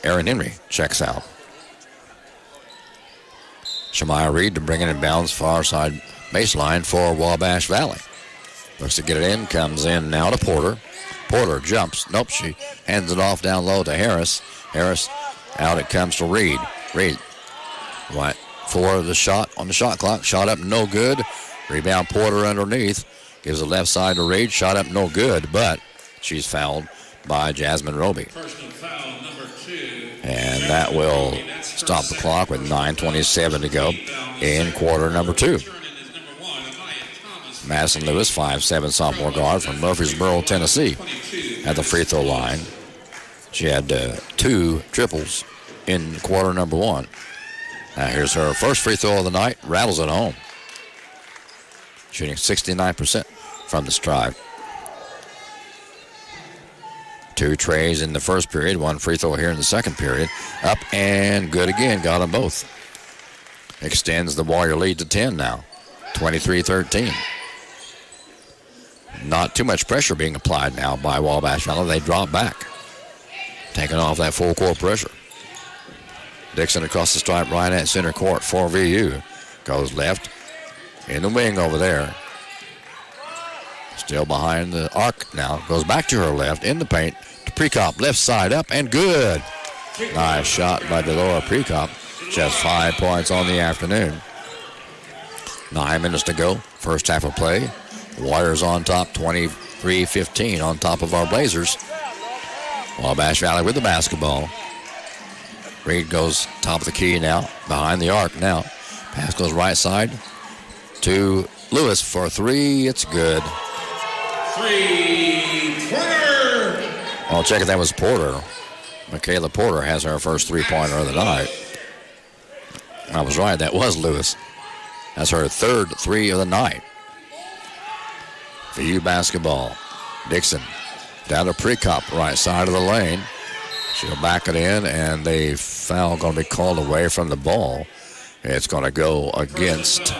Aaron Henry checks out. Shemaya Reed to bring it in bounds far side baseline for Wabash Valley. Looks to get it in, comes in now to Porter. Porter jumps. Nope, she hands it off down low to Harris. Harris out it comes to Reed. Reed right for the shot on the shot clock. Shot up no good. Rebound Porter underneath. Gives the left side to Reed. Shot up no good, but she's fouled by Jasmine Roby. And that will stop the clock with 9:27 to go in quarter number 2. Madison Lewis, 5'7" sophomore guard from Murfreesboro, Tennessee, at the free throw line. She had 2 triples in quarter number 1. Now here's her first free throw of the night, rattles it home. Shooting 69% from the stripe. 2 trays in the first period, 1 free throw here in the second period. Up and good again, got them both. Extends the Warrior lead to 10 now, 23-13. Not too much pressure being applied now by Wabash Valley. They drop back, taking off that full court pressure. Dixon across the stripe right at center court for VU. Goes left in the wing over there. Still behind the arc now. Goes back to her left in the paint to Prekop. Left side up and good. Nice shot by Delora Prekop. Just 5 points on the afternoon. 9 minutes to go. First half of play. Warriors on top, 23-15 on top of our Blazers. Wabash Valley with the basketball. Reed goes top of the key now. Behind the arc now. Pass goes right side to Lewis for 3. It's good. 3-pointer. I'll check it. That was Porter. Michaela Porter has her first 3-pointer of the night. I was right. That was Lewis. That's her 3rd 3 of the night. VU basketball. Dixon down to Prekop, right side of the lane. She'll back it in, and the foul going to be called away from the ball. It's going to go against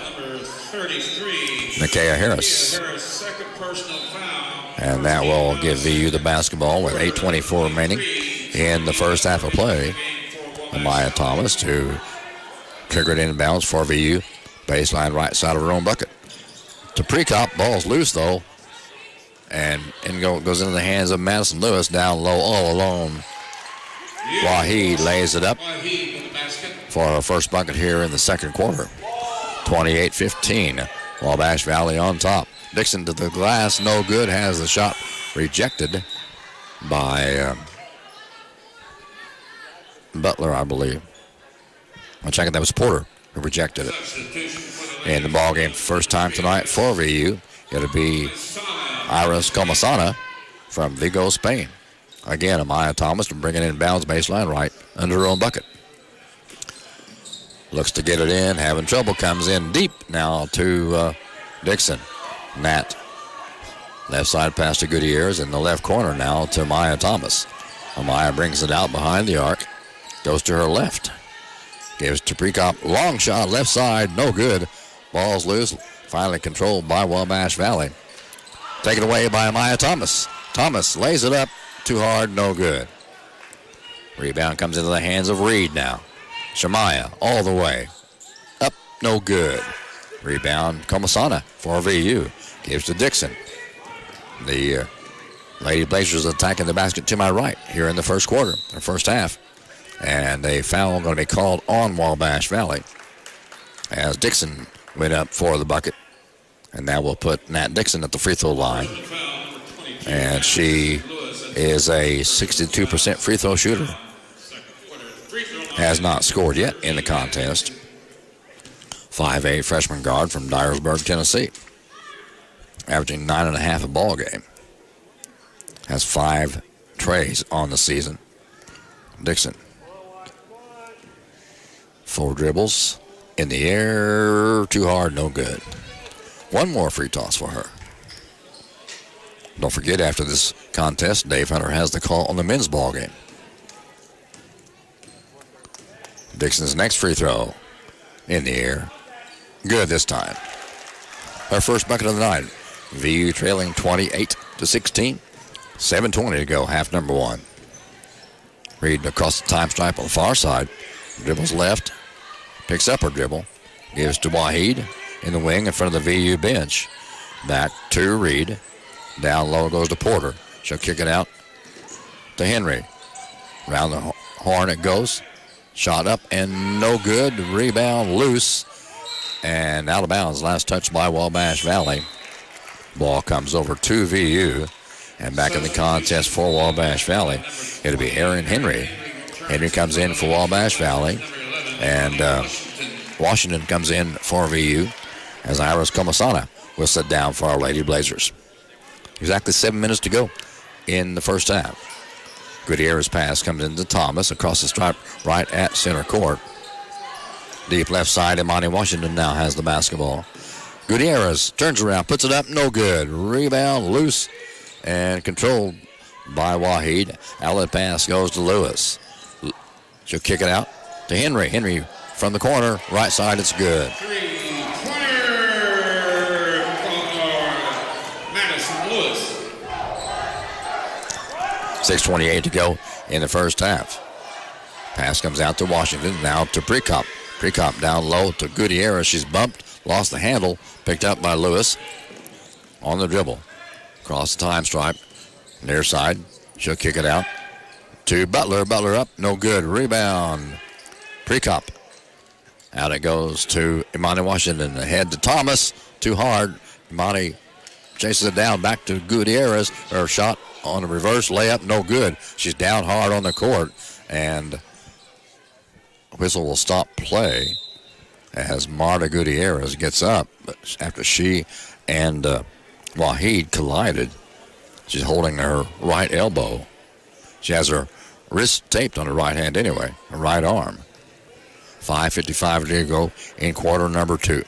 Micaiah Harris. And that will give VU the basketball with 8:24 remaining in the first half of play. Amaya Thomas to trigger it inbounds for VU. Baseline right side of her own bucket. To Prekop, ball's loose though. And goes into the hands of Madison Lewis down low all alone. Waheed lays it up for her first bucket here in the second quarter. 28-15. Wabash Valley on top. Dixon to the glass, no good. Has the shot rejected by Butler, I believe. I'm checking. That was Porter who rejected it. In the ball game, first time tonight for VU. It'll be Iris Comasana from Vigo, Spain. Again, Amaya Thomas to bring it in bounds baseline right under her own bucket. Looks to get it in, having trouble, comes in deep now to Dixon. Nat. Left side pass to Gutierrez in the left corner now to Amaya Thomas. Amaya brings it out behind the arc. Goes to her left. Gives to Prekop. Long shot, left side, no good. Ball's loose. Finally controlled by Wabash Valley. Taken away by Amaya Thomas. Thomas lays it up. Too hard, no good. Rebound comes into the hands of Reed now. Shamaya all the way. Up, no good. Rebound, Comasana for VU. Gives to Dixon. The Lady Blazers attacking the basket to my right here in the first quarter, the first half. And a foul going to be called on Wabash Valley as Dixon went up for the bucket. And that will put Nat Dixon at the free throw line. And she is a 62% free throw shooter. Has not scored yet in the contest. 5'8" freshman guard from Dyersburg, Tennessee. Averaging 9.5 a ball game. Has 5 trays on the season. Dixon. 4 dribbles. In the air. Too hard, no good. One more free toss for her. Don't forget, after this contest, Dave Hunter has the call on the men's ball game. Dixon's next free throw. In the air. Good this time. Her first bucket of the night. VU trailing 28-16. 7:20 to go, half number 1. Reed across the time stripe on the far side. Dribbles left. Picks up her dribble. Gives to Wahid in the wing in front of the VU bench. Back to Reed. Down low goes to Porter. She'll kick it out to Henry. Round the horn it goes. Shot up and no good. Rebound loose. And out of bounds. Last touch by Wabash Valley. Ball comes over to VU. And back in the contest for Wabash Valley, it'll be Aaron Henry. Henry comes in for Wabash Valley. And Washington comes in for VU as Iris Comasana will sit down for our Lady Blazers. Exactly 7 minutes to go in the first half. Gutierrez pass comes into Thomas across the stripe right at center court. Deep left side, Imani Washington now has the basketball. Gutierrez turns around, puts it up, no good. Rebound loose and controlled by Wahid. Outlet pass goes to Lewis. She'll kick it out to Henry. Henry from the corner, right side, it's good. 6:28 to go in the first half. Pass comes out to Washington, now to Prekop. Prekop down low to Gutierrez. She's bumped, lost the handle, picked up by Lewis on the dribble. Across the time stripe, near side. She'll kick it out to Butler. Butler up, no good. Rebound, Prekop. Out it goes to Imani Washington. Ahead to Thomas, too hard. Imani chases it down, back to Gutierrez. Her shot on a reverse layup, no good. She's down hard on the court, and whistle will stop play as Marta Gutierrez gets up after she and Wahid collided. She's holding her right elbow. She has her wrist taped on her right hand anyway, her right arm. 5:55 to go in quarter number 2.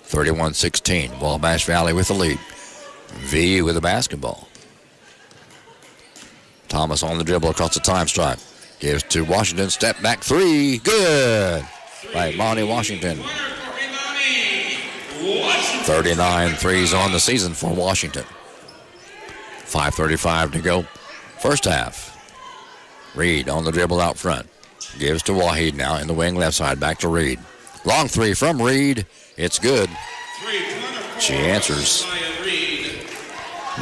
31-16, Wabash Valley with the lead. VU with the basketball. Thomas on the dribble across the time stripe. Gives to Washington, step back 3, good by Imani Washington. 39 threes on the season for Washington. 5:35 to go, first half. Reed on the dribble out front. Gives to Wahid now in the wing left side, back to Reed. Long 3 from Reed, it's good. She answers.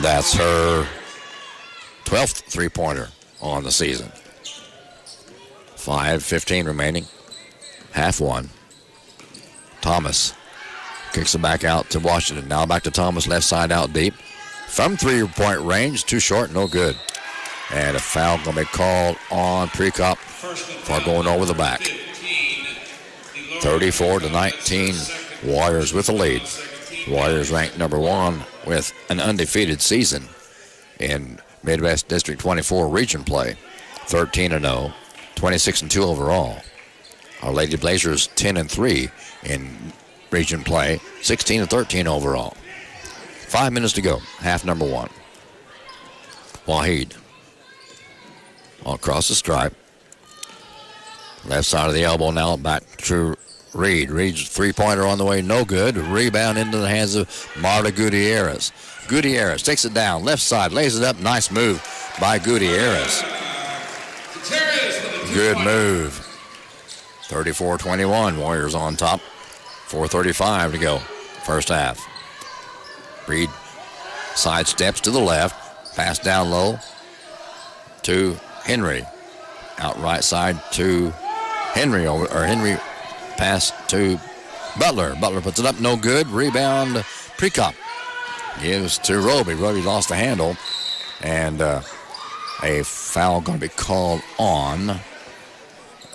That's her 12th three-pointer on the season. 5:15 remaining. Half 1. Thomas kicks it back out to Washington. Now back to Thomas, left side out deep. From 3-point range, too short, no good. And a foul going to be called on Prekop for going over the back. 34-19, Warriors with the lead. Warriors ranked number 1 with an undefeated season in Midwest District 24 region play, 13-0, 26-2 overall. Our Lady Blazers 10-3 in region play, 16-13 overall. 5 minutes to go, half number one. Waheed across the stripe. Left side of the elbow now, back to Reed. Reed's three-pointer on the way, no good. Rebound into the hands of Marta Gutierrez. Gutierrez takes it down, left side, lays it up. Nice move by Gutierrez. Good move. 34-21, Warriors on top. 4:35 to go, first half. Reed sidesteps to the left, pass down low to Henry. Out right side to Henry, Henry pass to Butler. Butler puts it up, no good. Rebound, Prekop. Gives to Roby. Roby lost the handle, and a foul going to be called on.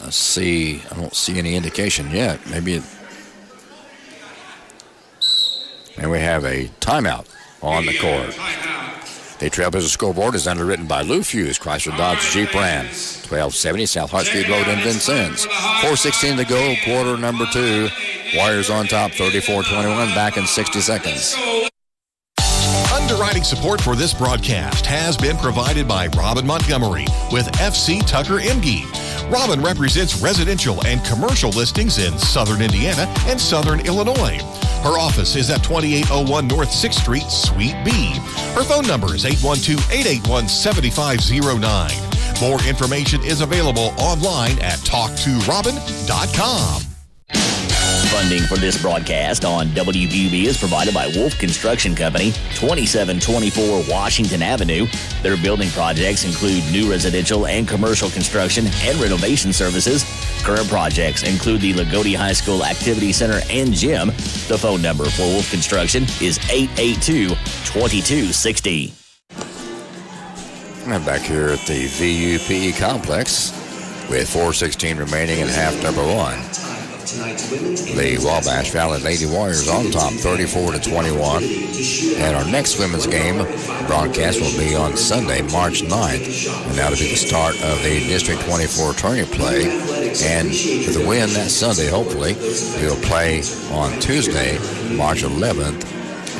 Let's see. I don't see any indication yet. And we have a timeout on the court. The Trailblazer scoreboard is underwritten by Lou Fuse, Chrysler Dodge Jeep Ram, 1270 South Hart Street Road in Vincennes. 4:16 to go, quarter number two. Warriors on top, 34-21, back in 60 seconds. Underwriting support for this broadcast has been provided by Robin Montgomery with FC Tucker Emge. Robin represents residential and commercial listings in Southern Indiana and Southern Illinois. Her office is at 2801 North 6th Street, Suite B. Her phone number is 812-881-7509. More information is available online at talktorobin.com. Funding for this broadcast on WVUB is provided by Wolf Construction Company, 2724 Washington Avenue. Their building projects include new residential and commercial construction and renovation services. Current projects include the Lagodi High School Activity Center and Gym. The phone number for Wolf Construction is 882-2260. I'm back here at the VUPE complex with 4:16 remaining in half number one. The Wabash Valley Lady Warriors on top, 34-21. And our next women's game broadcast will be on Sunday, March 9th. And that'll be the start of the District 24 tournament play. And with a win that Sunday, hopefully, we'll play on Tuesday, March 11th,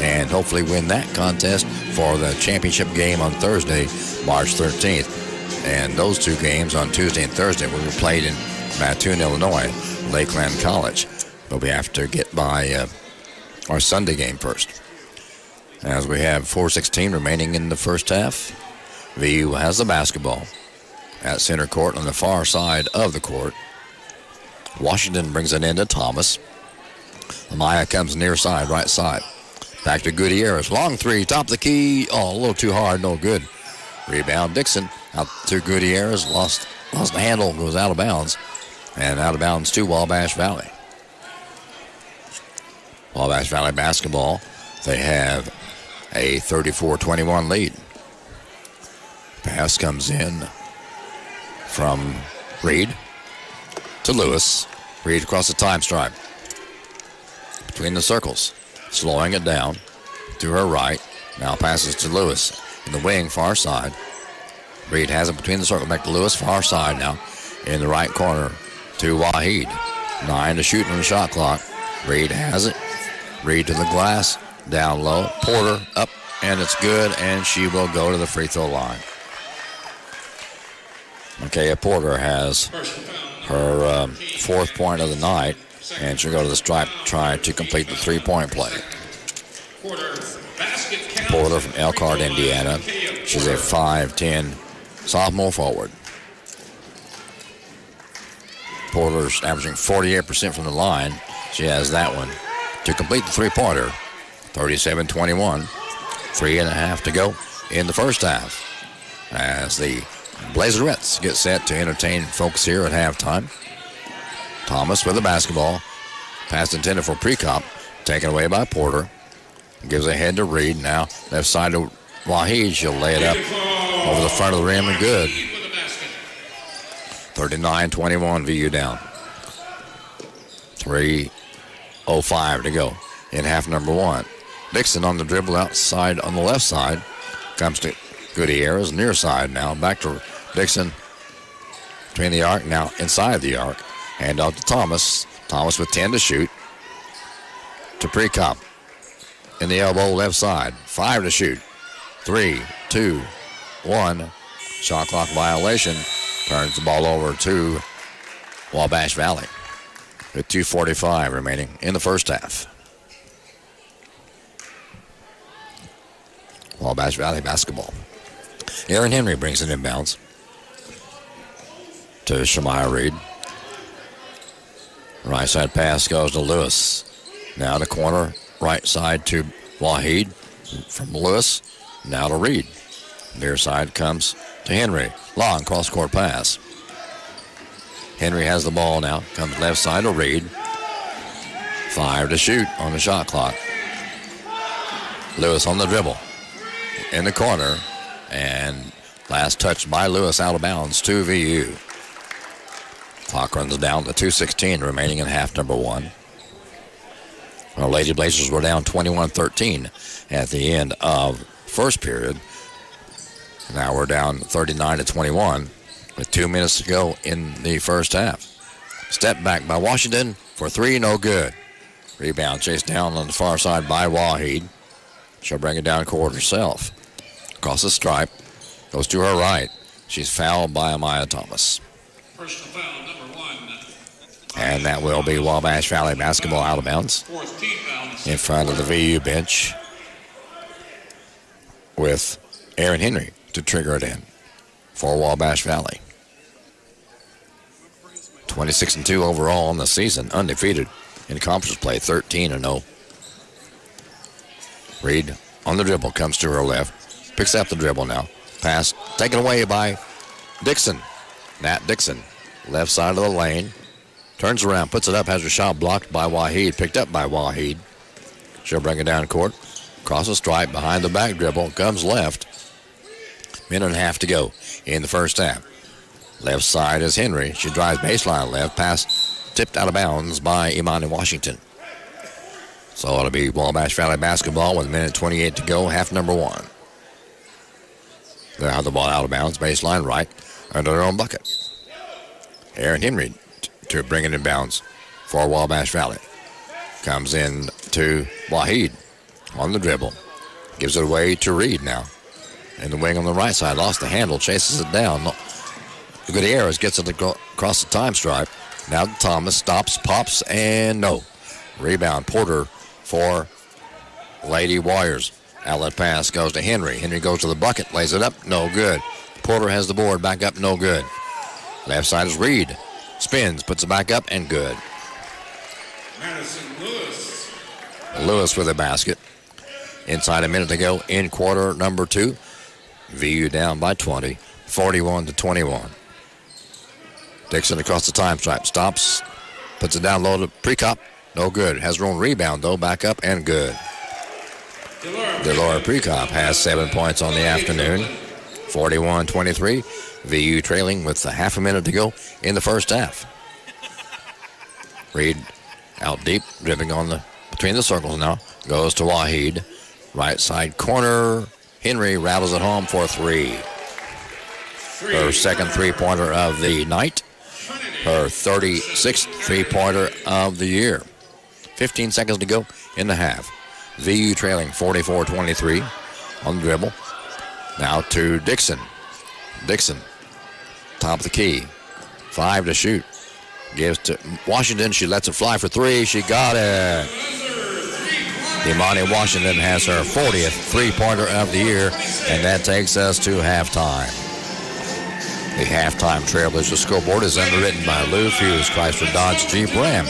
and hopefully win that contest for the championship game on Thursday, March 13th. And those two games on Tuesday and Thursday will be played in Mattoon, Illinois, Lakeland College. But we have to get by our Sunday game first. As we have 4:16 remaining in the first half, VU has the basketball at center court on the far side of the court. Washington brings it into Thomas. Amaya comes near side, right side. Back to Gutierrez. Long three, top of the key. Oh, a little too hard, no good. Rebound, Dixon. Out to Gutierrez. Lost the handle, goes out of bounds. And out of bounds to Wabash Valley. Wabash Valley basketball. They have a 34-21 lead. Pass comes in from Reed to Lewis. Reed across the time stripe. Between the circles. Slowing it down to her right. Now passes to Lewis in the wing, far side. Reed has it between the circle. Back to Lewis, far side now. In the right corner to Waheed. 9 to shoot on the shot clock. Reed has it. Reed to the glass. Down low. Porter up, and it's good, and she will go to the free throw line. Okay, Porter has her fourth point of the night, and she'll go to the stripe to try to complete the three-point play. Porter from Elkhart, Indiana. She's a 5'10" sophomore forward. Porter's averaging 48% from the line. She has that one to complete the three-pointer. 37-21. 3.5 to go in the first half as the Blazerettes get set to entertain folks here at halftime. Thomas with the basketball. Pass intended for Prekop. Taken away by Porter. Gives a head to Reed. Now left side to Waheed. She'll lay it up over the front of the rim and good. 39-21, VU down. 3:05 to go in half number one. Dixon on the dribble outside on the left side. Comes to Gutierrez near side now. Back to Dixon. Between the arc, now inside the arc. Hand off to Thomas. Thomas with 10 to shoot. To Pregame. In the elbow, left side. 5 to shoot. 3, 2, 1. Shot clock violation. Turns the ball over to Wabash Valley. With 2:45 remaining in the first half. Wabash Valley basketball. Aaron Henry brings it inbounds to Shemaiah Reed. Right side pass goes to Lewis. Now to corner, right side to Wahid from Lewis. Now to Reed. Near side comes to Henry. Long cross-court pass. Henry has the ball now. Comes left side to Reed. 5 to shoot on the shot clock. Lewis on the dribble. In the corner. And last touch by Lewis out of bounds to VU. Clock runs down to 2:16 remaining in half number 1. Our Lady Blazers were down 21-13 at the end of first period. Now we're down 39-21 with 2 minutes to go in the first half. Step back by Washington for 3, no good. Rebound chased down on the far side by Wahid. She'll bring it down court herself. Across the stripe, goes to her right. She's fouled by Amaya Thomas. Personal foul number 1. And that will be Wabash Valley basketball out of bounds. Fourth team foul. In front of the VU bench with Aaron Henry to trigger it in for Wabash Valley. 26-2 overall in the season, undefeated in conference play, 13-0. Reed on the dribble, comes to her left, picks up the dribble now. Pass taken away by Dixon. Nat Dixon, left side of the lane, turns around, puts it up, has her shot blocked by Wahid, picked up by Wahid. She'll bring it down court, across the stripe, behind the back dribble, comes left. Minute and a half to go in the first half. Left side is Henry. She drives baseline left. Pass tipped out of bounds by Imani Washington. So it'll be Wabash Valley basketball with 1:28 to go, half number 1. They'll have the ball out of bounds, baseline right, under their own bucket. Aaron Henry to bring it in bounds for Wabash Valley. Comes in to Wahid on the dribble. Gives it away to Reed now. In the wing on the right side, lost the handle, chases it down. Gutierrez gets it across the time stripe. Now Thomas stops, pops, and no. Rebound, Porter for Lady Warriors. Outlet pass goes to Henry. Henry goes to the bucket, lays it up, no good. Porter has the board, back up, no good. Left side is Reed. Spins, puts it back up, and good. Madison Lewis. Lewis with a basket. Inside a minute to go in quarter number 2. VU down by 20, 41-21. Dixon across the time stripe, stops, puts it down low to Pregame, no good. Has her own rebound though, back up and good. Delora Pregame has 7 points on the afternoon, 41-23. VU trailing with a half a minute to go in the first half. Reed out deep, dribbling on between the circles now, goes to Wahid, right side corner. Henry rattles it home for 3. Her second three-pointer of the night. Her 36th three-pointer of the year. 15 seconds to go in the half. VU trailing 44-23 on the dribble. Now to Dixon. Dixon, top of the key. 5 to shoot. Gives to Washington. She lets it fly for 3. She got it. Imani Washington has her 40th three-pointer of the year, and that takes us to halftime. The halftime Trailblazer scoreboard is underwritten by Lou Fuse, Chrysler Dodge Jeep Ram,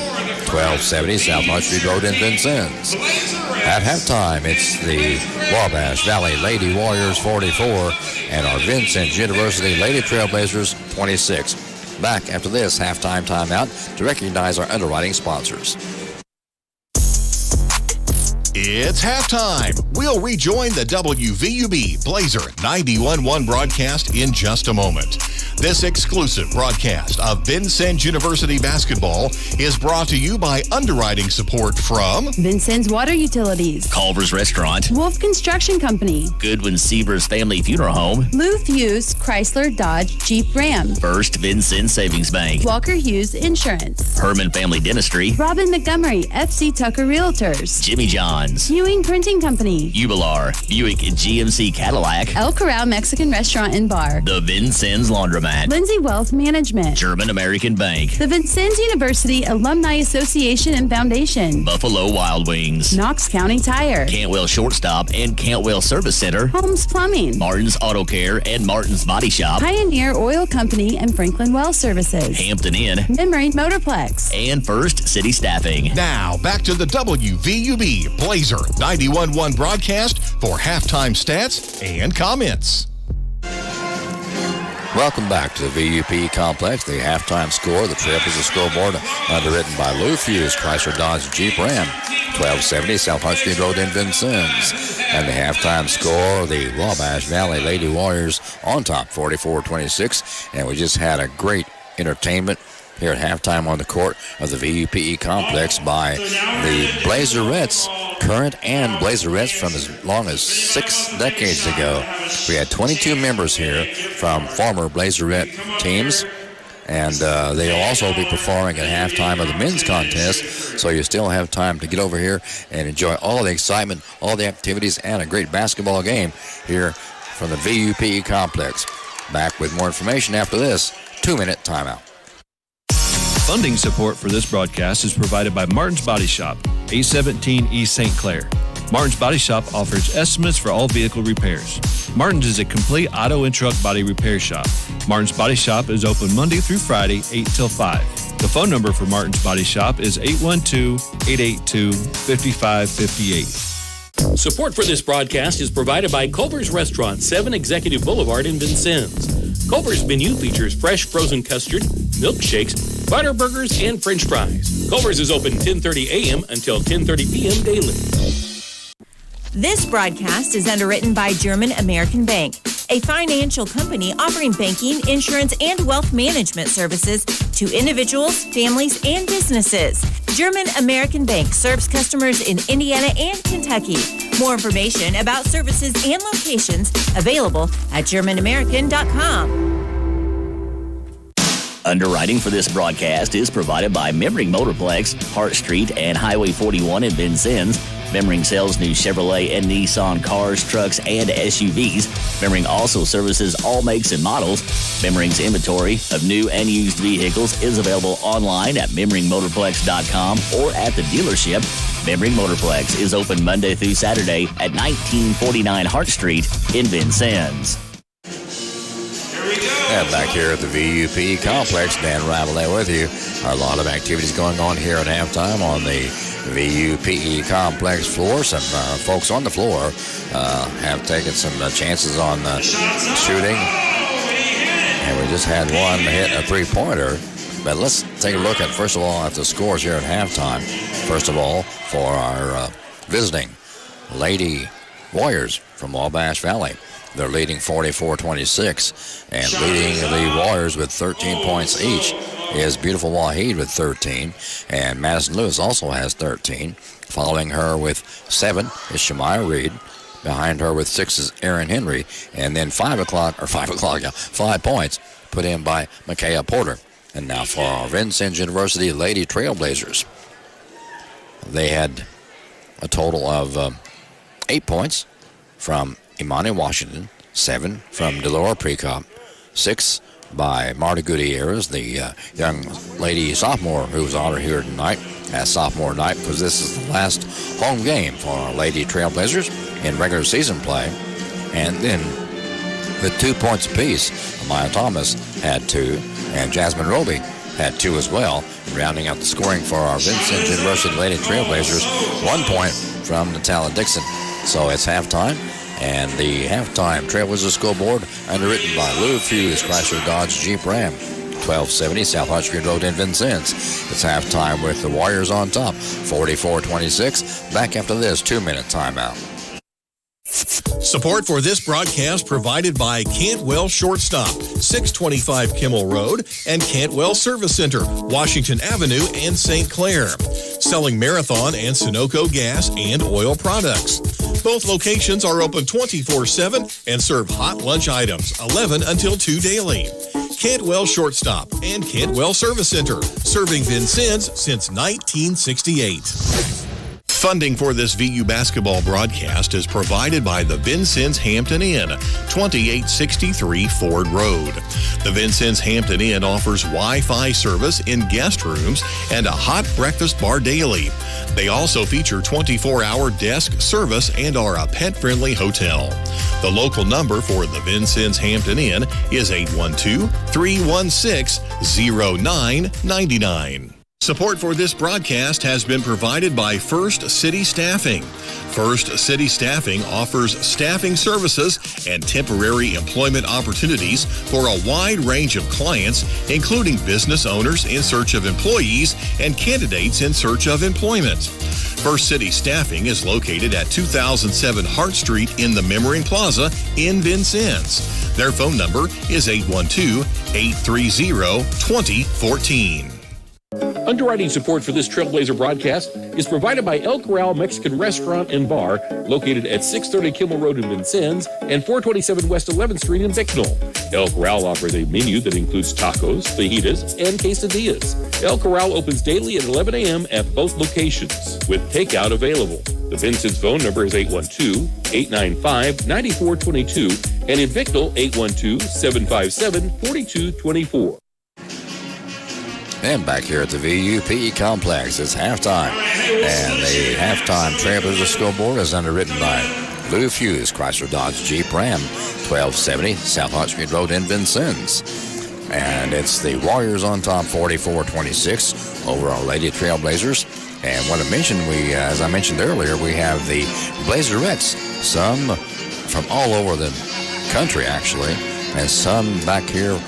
1270 South Hart Street Road in Vincennes. At halftime, it's the Wabash Valley Lady Warriors 44 and our Vincennes University Lady Trailblazers 26. Back after this halftime timeout to recognize our underwriting sponsors. It's halftime. We'll rejoin the WVUB Blazer 91.1 broadcast in just a moment. This exclusive broadcast of Vincennes University basketball is brought to you by underwriting support from Vincennes Water Utilities, Culver's Restaurant, Wolf Construction Company, Goodwin Sievers Family Funeral Home, Lou Fuse Chrysler Dodge Jeep Ram, First Vincennes Savings Bank, Walker Hughes Insurance, Herman Family Dentistry, Robin Montgomery FC Tucker Realtors, Jimmy John's, Ewing Printing Company, Ubilar, Buick GMC Cadillac, El Corral Mexican Restaurant and Bar, the Vincennes Laundromat, Lindsay Wealth Management, German American Bank, the Vincennes University Alumni Association and Foundation, Buffalo Wild Wings, Knox County Tire, Cantwell Shortstop and Cantwell Service Center, Holmes Plumbing, Martin's Auto Care and Martin's Body Shop, Pioneer Oil Company and Franklin Well Services, Hampton Inn, Memory Motorplex, and First City Staffing. Now, back to the WVUB Blazer 91.1 broadcast for halftime stats and comments. Welcome back to the VUP Complex. The halftime score, the Trailblazers scoreboard, underwritten by Lou Fuse, Chrysler Dodge Jeep Ram, 1270 South Hunt Street Road in Vincennes. And the halftime score, the Wabash Valley Lady Warriors on top, 44-26. And we just had a great entertainment here at halftime on the court of the VUPE Complex by the Blazerettes, current and Blazerettes from as long as 6 decades ago. We had 22 members here from former Blazerette teams, and they'll also be performing at halftime of the men's contest, so you still have time to get over here and enjoy all the excitement, all the activities, and a great basketball game here from the VUPE Complex. Back with more information after this 2-minute timeout. Funding support for this broadcast is provided by Martin's Body Shop, 817 East St. Clair. Martin's Body Shop offers estimates for all vehicle repairs. Martin's is a complete auto and truck body repair shop. Martin's Body Shop is open Monday through Friday, 8 till 5. The phone number for Martin's Body Shop is 812-882-5558. Support for this broadcast is provided by Culver's Restaurant, 7 Executive Boulevard in Vincennes. Culver's menu features fresh frozen custard, milkshakes, butter burgers, and French fries. Culver's is open 10:30 a.m. until 10:30 p.m. daily. This broadcast is underwritten by German American Bank, a financial company offering banking, insurance, and wealth management services to individuals, families, and businesses. German American Bank serves customers in Indiana and Kentucky. More information about services and locations available at GermanAmerican.com. Underwriting for this broadcast is provided by Memring Motorplex, Hart Street, and Highway 41 in Vincennes. Memring sells new Chevrolet and Nissan cars, trucks, and SUVs. Memring also services all makes and models. Memring's inventory of new and used vehicles is available online at MemringMotorplex.com or at the dealership. Memring Motorplex is open Monday through Saturday at 1949 Hart Street in Vincennes. And back here at the VUP Complex, Dan Ravelet with you. A lot of activities going on here at halftime on the VUPE Complex floor. Some folks on the floor have taken some chances on shooting. And we just had one hit a three-pointer. But let's take a look at, first of all, at the scores here at halftime. First of all, for our visiting Lady Warriors from Wabash Valley. They're leading 44-26, and leading the Warriors with 13 points each is Beautiful Wahid with 13, and Madison Lewis also has 13. Following her with 7 is Shemaya Reed. Behind her with 6 is Aaron Henry, and then 5 points put in by Micaiah Porter. And now for our Vincennes University Lady Trailblazers. They had a total of 8 points from Imani Washington, 7 from Delora Precop, 6 by Marta Gutierrez, the young lady sophomore who was honored here tonight as sophomore night, because this is the last home game for our Lady Trailblazers in regular season play. And then with 2 points apiece, Amaya Thomas had 2, and Jasmine Roby had 2 as well. Rounding out the scoring for our Vincennes University Lady Trailblazers, 1 point from Natalia Dixon. So it's halftime. And the halftime Trailblazers scoreboard underwritten by Lou Fuse, Chrysler Dodge Jeep Ram, 1270 South High Street Road in Vincennes. It's halftime with the Warriors on top, 44-26. Back after this 2-minute timeout. Support for this broadcast provided by Cantwell Shortstop, 625 Kimmel Road, and Cantwell Service Center, Washington Avenue and St. Clair. Selling Marathon and Sunoco gas and oil products. Both locations are open 24/7 and serve hot lunch items, 11 until 2 daily. Cantwell Shortstop and Cantwell Service Center, serving Vincennes since 1968. Funding for this VU basketball broadcast is provided by the Vincennes Hampton Inn, 2863 Ford Road. The Vincennes Hampton Inn offers Wi-Fi service in guest rooms and a hot breakfast bar daily. They also feature 24-hour desk service and are a pet-friendly hotel. The local number for the Vincennes Hampton Inn is 812-316-0999. Support for this broadcast has been provided by First City Staffing. First City Staffing offers staffing services and temporary employment opportunities for a wide range of clients, including business owners in search of employees and candidates in search of employment. First City Staffing is located at 2007 Hart Street in the Memmering Plaza in Vincennes. Their phone number is 812-830-2014. Underwriting support for this Trailblazer broadcast is provided by El Corral Mexican Restaurant and Bar, located at 630 Kimmel Road in Vincennes and 427 West 11th Street in Bicknell. El Corral offers a menu that includes tacos, fajitas, and quesadillas. El Corral opens daily at 11 a.m. at both locations, with takeout available. The Vincennes phone number is 812-895-9422, and in Bicknell, 812-757-4224. And back here at the VUPE complex, it's halftime. And the halftime Trailblazer scoreboard is underwritten by Lou Fuse, Chrysler Dodge Jeep Ram, 1270 South Hart Street Road in Vincennes. And it's the Warriors on top, 44-26 over our Lady Trailblazers. And what I mentioned, as I mentioned earlier, we have the Blazerettes, some from all over the country, actually, and some back here.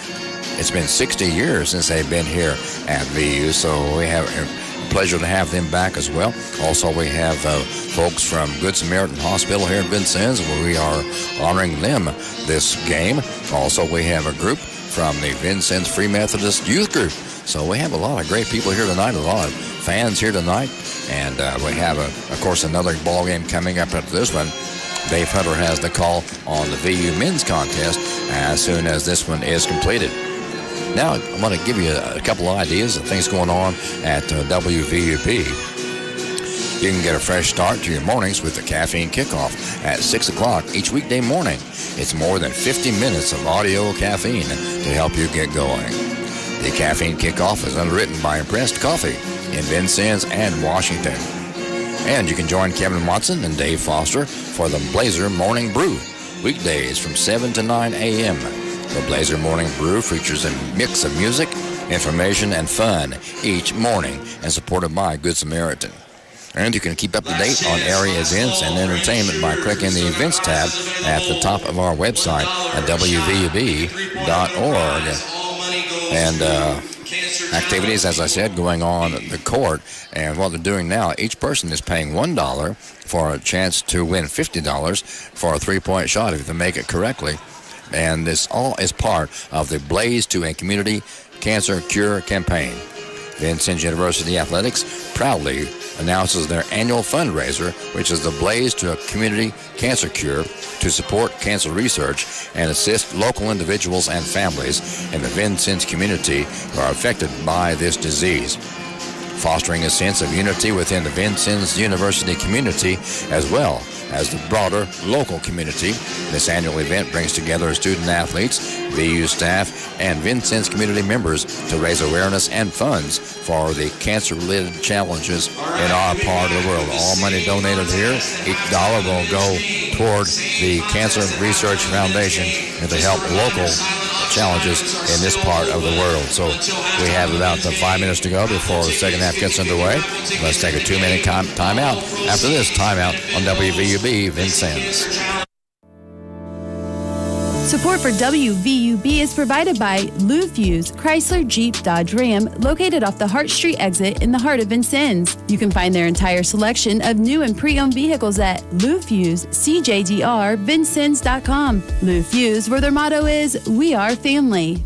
It's been 60 years since they've been here at VU, so we have a pleasure to have them back as well. Also, we have folks from Good Samaritan Hospital here in Vincennes, where we are honoring them this game. Also, we have a group from the Vincennes Free Methodist Youth Group. So we have a lot of great people here tonight, a lot of fans here tonight, and we have, of course, another ball game coming up after this one. Dave Hunter has the call on the VU men's contest as soon as this one is completed. Now, I want to give you a couple of ideas of things going on at WVUP. You can get a fresh start to your mornings with the Caffeine Kickoff at 6 o'clock each weekday morning. It's more than 50 minutes of audio caffeine to help you get going. The Caffeine Kickoff is underwritten by Impressed Coffee in Vincennes and Washington. And you can join Kevin Watson and Dave Foster for the Blazer Morning Brew, weekdays from 7 to 9 a.m. The Blazer Morning Brew features a mix of music, information, and fun each morning, and supported by Good Samaritan. And you can keep up to date on area events and entertainment by clicking the Events tab at the top of our website at wvub.org. And activities, as I said, going on at the court. And what they're doing now, each person is paying $1 for a chance to win $50 for a three-point shot if they make it correctly. And this all is part of the Blaze to a Community Cancer Cure campaign. Vincennes University Athletics proudly announces their annual fundraiser, which is the Blaze to a Community Cancer Cure, to support cancer research and assist local individuals and families in the Vincennes community who are affected by this disease, fostering a sense of unity within the Vincennes University community as well as the broader local community. This annual event brings together student athletes, VU staff, and Vincennes community members to raise awareness and funds for the cancer-related challenges in our part of the world. All money donated here, each dollar will go toward the Cancer Research Foundation and to help local challenges in this part of the world. So we have about 5 minutes to go before the second half gets underway. Let's take a 2-minute timeout. After this, timeout on WVUB Vincennes. Support for WVUB is provided by Lou Fuse, Chrysler Jeep Dodge Ram, located off the Hart Street exit in the heart of Vincennes. You can find their entire selection of new and pre-owned vehicles at Lou Fuse, CJDR, Vincennes.com. Lou Fuse, where their motto is, "We are family."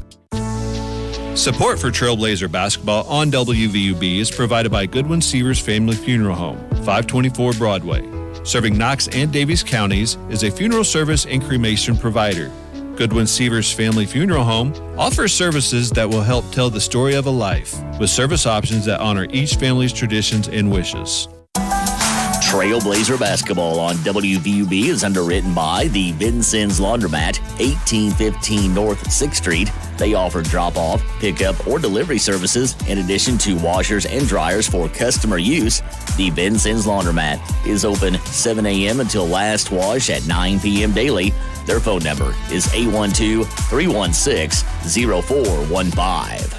Support for Trailblazer basketball on WVUB is provided by Goodwin Seavers Family Funeral Home, 524 Broadway. Serving Knox and Davies counties, is a funeral service and cremation provider. Goodwin Seavers Family Funeral Home offers services that will help tell the story of a life, with service options that honor each family's traditions and wishes. Trailblazer basketball on WVUB is underwritten by the Vincennes Laundromat, 1815 North 6th Street. They offer drop-off, pickup, or delivery services in addition to washers and dryers for customer use. The Vincennes Laundromat is open 7 a.m. until last wash at 9 p.m. daily. Their phone number is 812-316-0415.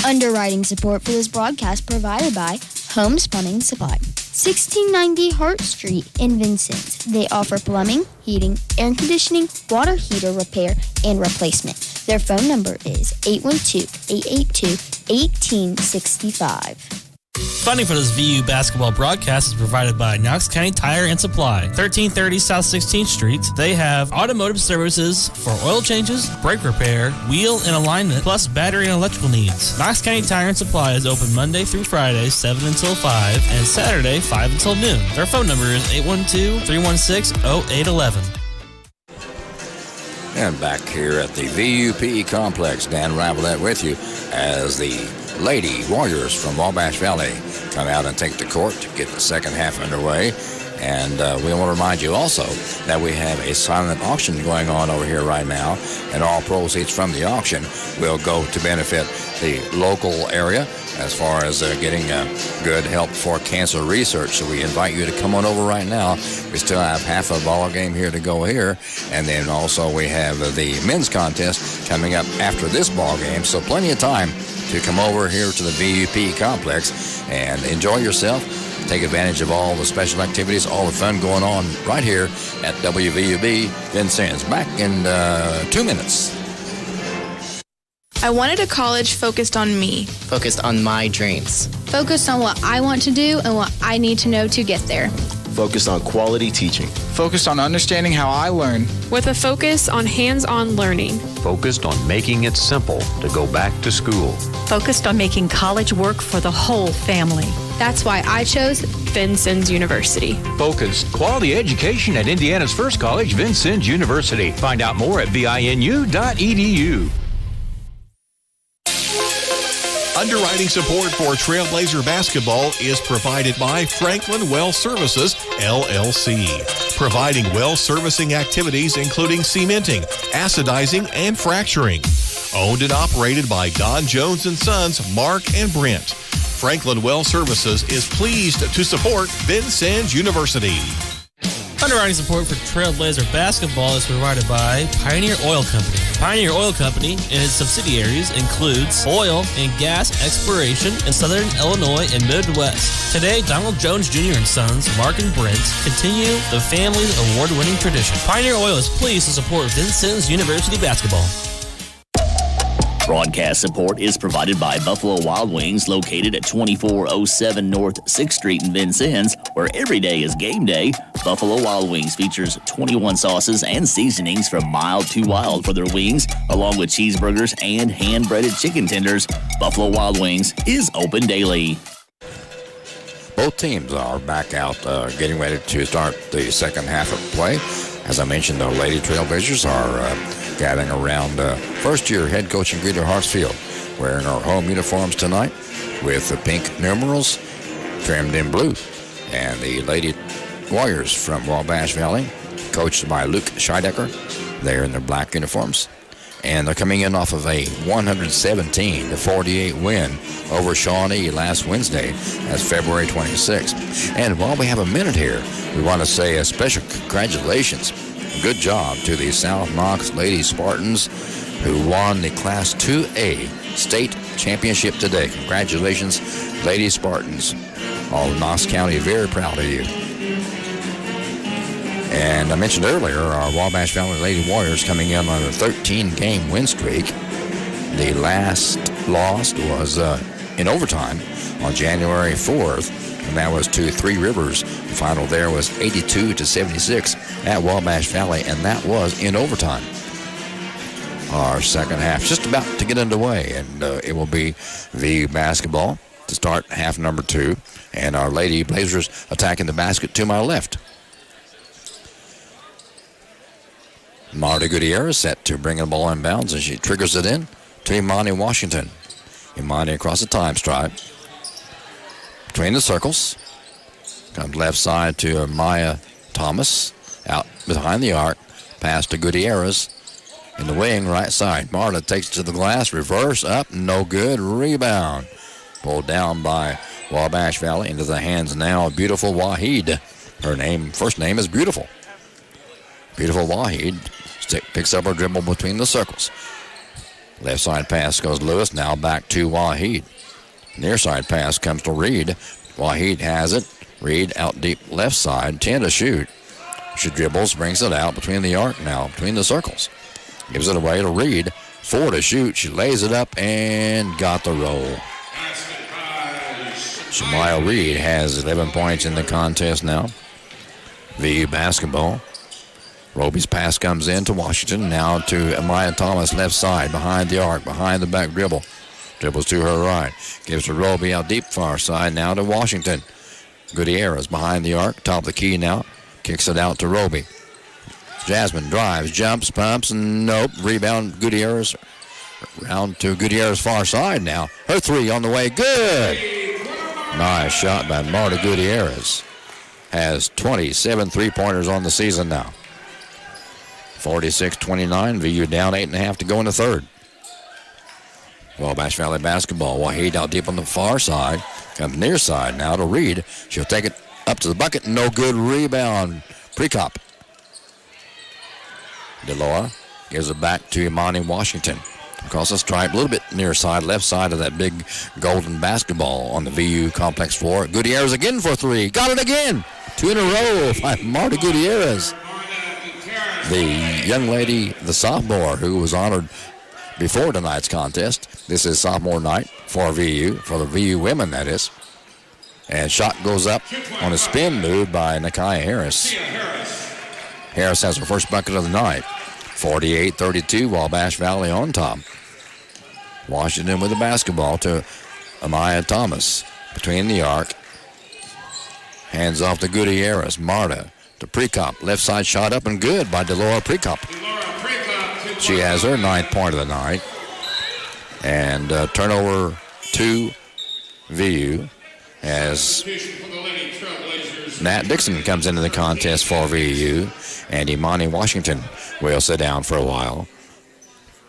Underwriting support for this broadcast provided by Homes Plumbing Supply, 1690 Hart Street in Vincennes. They offer plumbing, heating, air conditioning, water heater repair, and replacement. Their phone number is 812-882-1865. Funding for this VU basketball broadcast is provided by Knox County Tire and Supply, 1330 South 16th Street. They have automotive services for oil changes, brake repair, wheel and alignment, plus battery and electrical needs. Knox County Tire and Supply is open Monday through Friday, 7 until 5, and Saturday, 5 until noon. Their phone number is 812-316-0811. And back here at the VUP complex, Dan Ravelette with you as the Lady Warriors from Wabash Valley come out and take the court to get the second half underway. And we want to remind you also that we have a silent auction going on over here right now, and all proceeds from the auction will go to benefit the local area as far as getting good help for cancer research. So we invite you to come on over right now. We still have half a ball game here to go here, and then also we have the men's contest coming up after this ball game. So plenty of time to come over here to the VUP complex and enjoy yourself. Take advantage of all the special activities, all the fun going on right here at WVUB Vincennes. Back in 2 minutes. I wanted a college focused on me. Focused on my dreams. Focused on what I want to do and what I need to know to get there. Focused on quality teaching. Focused on understanding how I learn. With a focus on hands-on learning. Focused on making it simple to go back to school. Focused on making college work for the whole family. That's why I chose Vincennes University. Focused quality education at Indiana's first college, Vincennes University. Find out more at vinu.edu. Underwriting support for Trailblazer basketball is provided by Franklin Well Services, LLC, providing well servicing activities including cementing, acidizing, and fracturing. Owned and operated by Don Jones & Sons, Mark and Brent. Franklin Well Services is pleased to support Vincennes University. Underwriting support for Trailblazer basketball is provided by Pioneer Oil Company. Pioneer Oil Company and its subsidiaries includes oil and gas exploration in Southern Illinois and Midwest. Today, Donald Jones Jr. and Sons, Mark and Brent, continue the family's award-winning tradition. Pioneer Oil is pleased to support Vincennes University basketball. Broadcast support is provided by Buffalo Wild Wings, located at 2407 North 6th Street in Vincennes, where every day is game day. Buffalo Wild Wings features 21 sauces and seasonings from mild to wild for their wings, along with cheeseburgers and hand-breaded chicken tenders. Buffalo Wild Wings is open daily. Both teams are back out getting ready to start the second half of play. As I mentioned, the Lady Trailblazers are gathering around first-year head coach Greta Hartsfield, wearing our home uniforms tonight with the pink numerals trimmed in blue. And the Lady Warriors from Wabash Valley, coached by Luke Scheidecker, they're in their black uniforms. And they're coming in off of a 117-48 win over Shawnee last Wednesday. That's February 26th. And while we have a minute here, we want to say a special congratulations. Good job to the South Knox Lady Spartans, who won the Class 2A state championship today. Congratulations, Lady Spartans. All of Knox County very proud of you. And I mentioned earlier, our Wabash Valley Lady Warriors coming in on a 13-game win streak. The last loss was in overtime on January 4th, and that was to Three Rivers. The final there was 82-76 at Wabash Valley, and that was in overtime. Our second half just about to get underway, and it will be VU basketball to start half number 2, and our Lady Blazers attacking the basket to my left. Marta Gutierrez set to bring the ball in bounds, and she triggers it in to Imani Washington. Imani across the time stripe. Between the circles. Comes left side to Maya Thomas. Out behind the arc. Pass to Gutierrez. In the wing, right side. Marta takes it to the glass. Reverse up. No good. Rebound. Pulled down by Wabash Valley into the hands now of Beautiful Wahid. Her first name is Beautiful. Beautiful Wahid picks up her dribble between the circles. Left side pass goes Lewis. Now back to Wahid. Near side pass comes to Reed. Wahid has it. Reed out deep left side. 10 to shoot. She dribbles, brings it out between the arc now, between the circles. Gives it away to Reed. 4 to shoot. She lays it up and got the roll. Shamaya Reed has 11 points in the contest now. VU basketball. Roby's pass comes in to Washington. Now to Amaya Thomas, left side, behind the arc, behind the back dribble. Dribbles to her right. Gives to Roby out deep far side. Now to Washington. Gutierrez behind the arc, top of the key now. Kicks it out to Roby. Jasmine drives, jumps, pumps, and nope. Rebound, Gutierrez. Round to Gutierrez far side now. Her three on the way. Good. Nice shot by Marta Gutierrez. Has 27 three-pointers on the season now. 46-29. VU down 8.5 to go in the third. Wabash Valley basketball. Wahid out deep on the far side. Comes near side now to Reed. She'll take it up to the bucket. No good. Rebound. Prekop. Delora gives it back to Imani Washington. Across the stripe, a little bit near side, left side of that big golden basketball on the VU complex floor. Gutierrez again for three. Got it again. 2 in a row by Marta Gutierrez. The young lady, the sophomore, who was honored before tonight's contest. This is sophomore night for VU, for the VU women, that is. And shot goes up on a spin move by Nakia Harris. Harris has her first bucket of the night. 48-32, Wabash Valley on top. Washington with the basketball to Amaya Thomas. Between the arc. Hands off to Gutierrez. Marta to Prekop. Left side shot up and good by Delora Prekop. She has her 9th point of the night. And turnover to VU as Nat Dixon comes into the contest for VU. And Imani Washington will sit down for a while.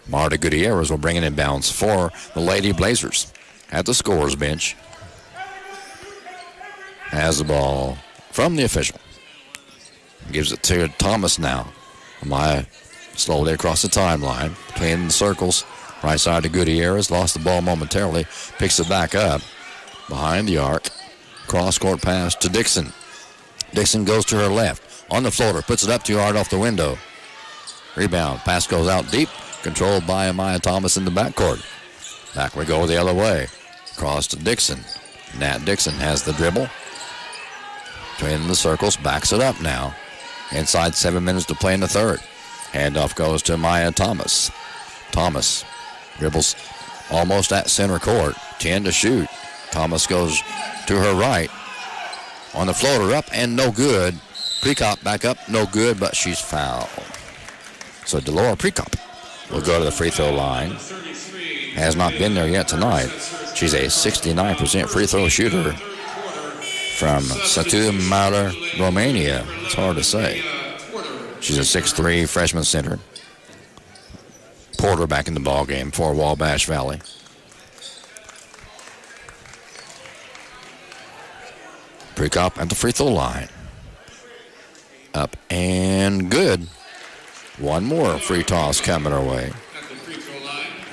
Marta Gutierrez will bring it in bounds for the Lady Blazers at the scorer's bench. Has the ball from the official. Gives it to Thomas now. Amaya slowly across the timeline. Between the circles. Right side to Gutierrez. Lost the ball momentarily. Picks it back up. Behind the arc. Cross-court pass to Dixon. Dixon goes to her left. On the floater. Puts it up 2 yard off the window. Rebound. Pass goes out deep. Controlled by Amaya Thomas in the backcourt. Back we go the other way. Cross to Dixon. Nat Dixon has the dribble. Between the circles. Backs it up now. Inside 7 minutes to play in the third. Handoff goes to Amaya Thomas. Thomas dribbles almost at center court. 10 to shoot. Thomas goes to her right. On the floater up and no good. Prekop back up, no good, but she's fouled. So Delora Prekop will go to the free throw line. Has not been there yet tonight. She's a 69% free throw shooter from Satu Mara, Romania. It's hard to say. She's a 6'3" freshman center. Porter back in the ball game for Wabash Valley. Prekop at the free throw line. Up and good. One more free toss coming our way.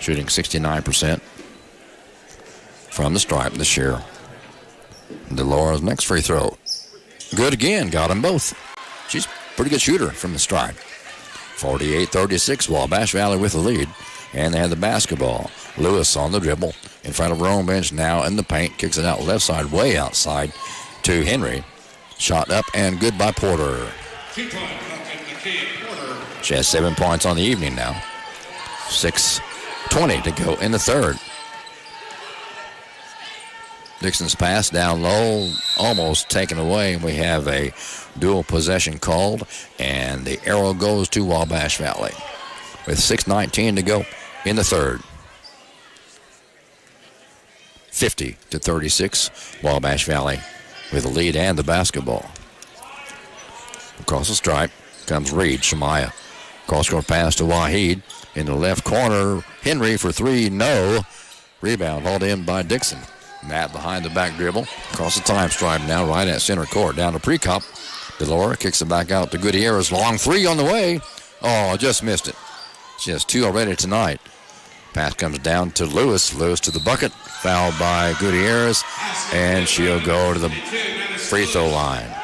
Shooting 69% from the stripe this year. Delora's next free throw. Good again. Got them both. She's pretty good shooter from the stripe. 48-36, Wabash Valley with the lead. And they have the basketball. Lewis on the dribble in front of her own bench now in the paint. Kicks it out left side, way outside to Henry. Shot up and good by Porter. She has 7 points on the evening now. 6:20 to go in the third. Dixon's pass down low, almost taken away. We have a dual possession called, and the arrow goes to Wabash Valley with 6:19 to go in the third. 50-36, Wabash Valley with the lead and the basketball. Across the stripe comes Reed. Shemaya. Cross-court pass to Waheed. In the left corner, Henry for three, no. Rebound hauled in by Dixon. Matt behind the back dribble. Across the time stripe now, right at center court. Down to Precop. Delora kicks it back out to Gutierrez. Long three on the way. Oh, just missed it. She has two already tonight. Pass comes down to Lewis. Lewis to the bucket. Fouled by Gutierrez. And she'll go to the free throw line.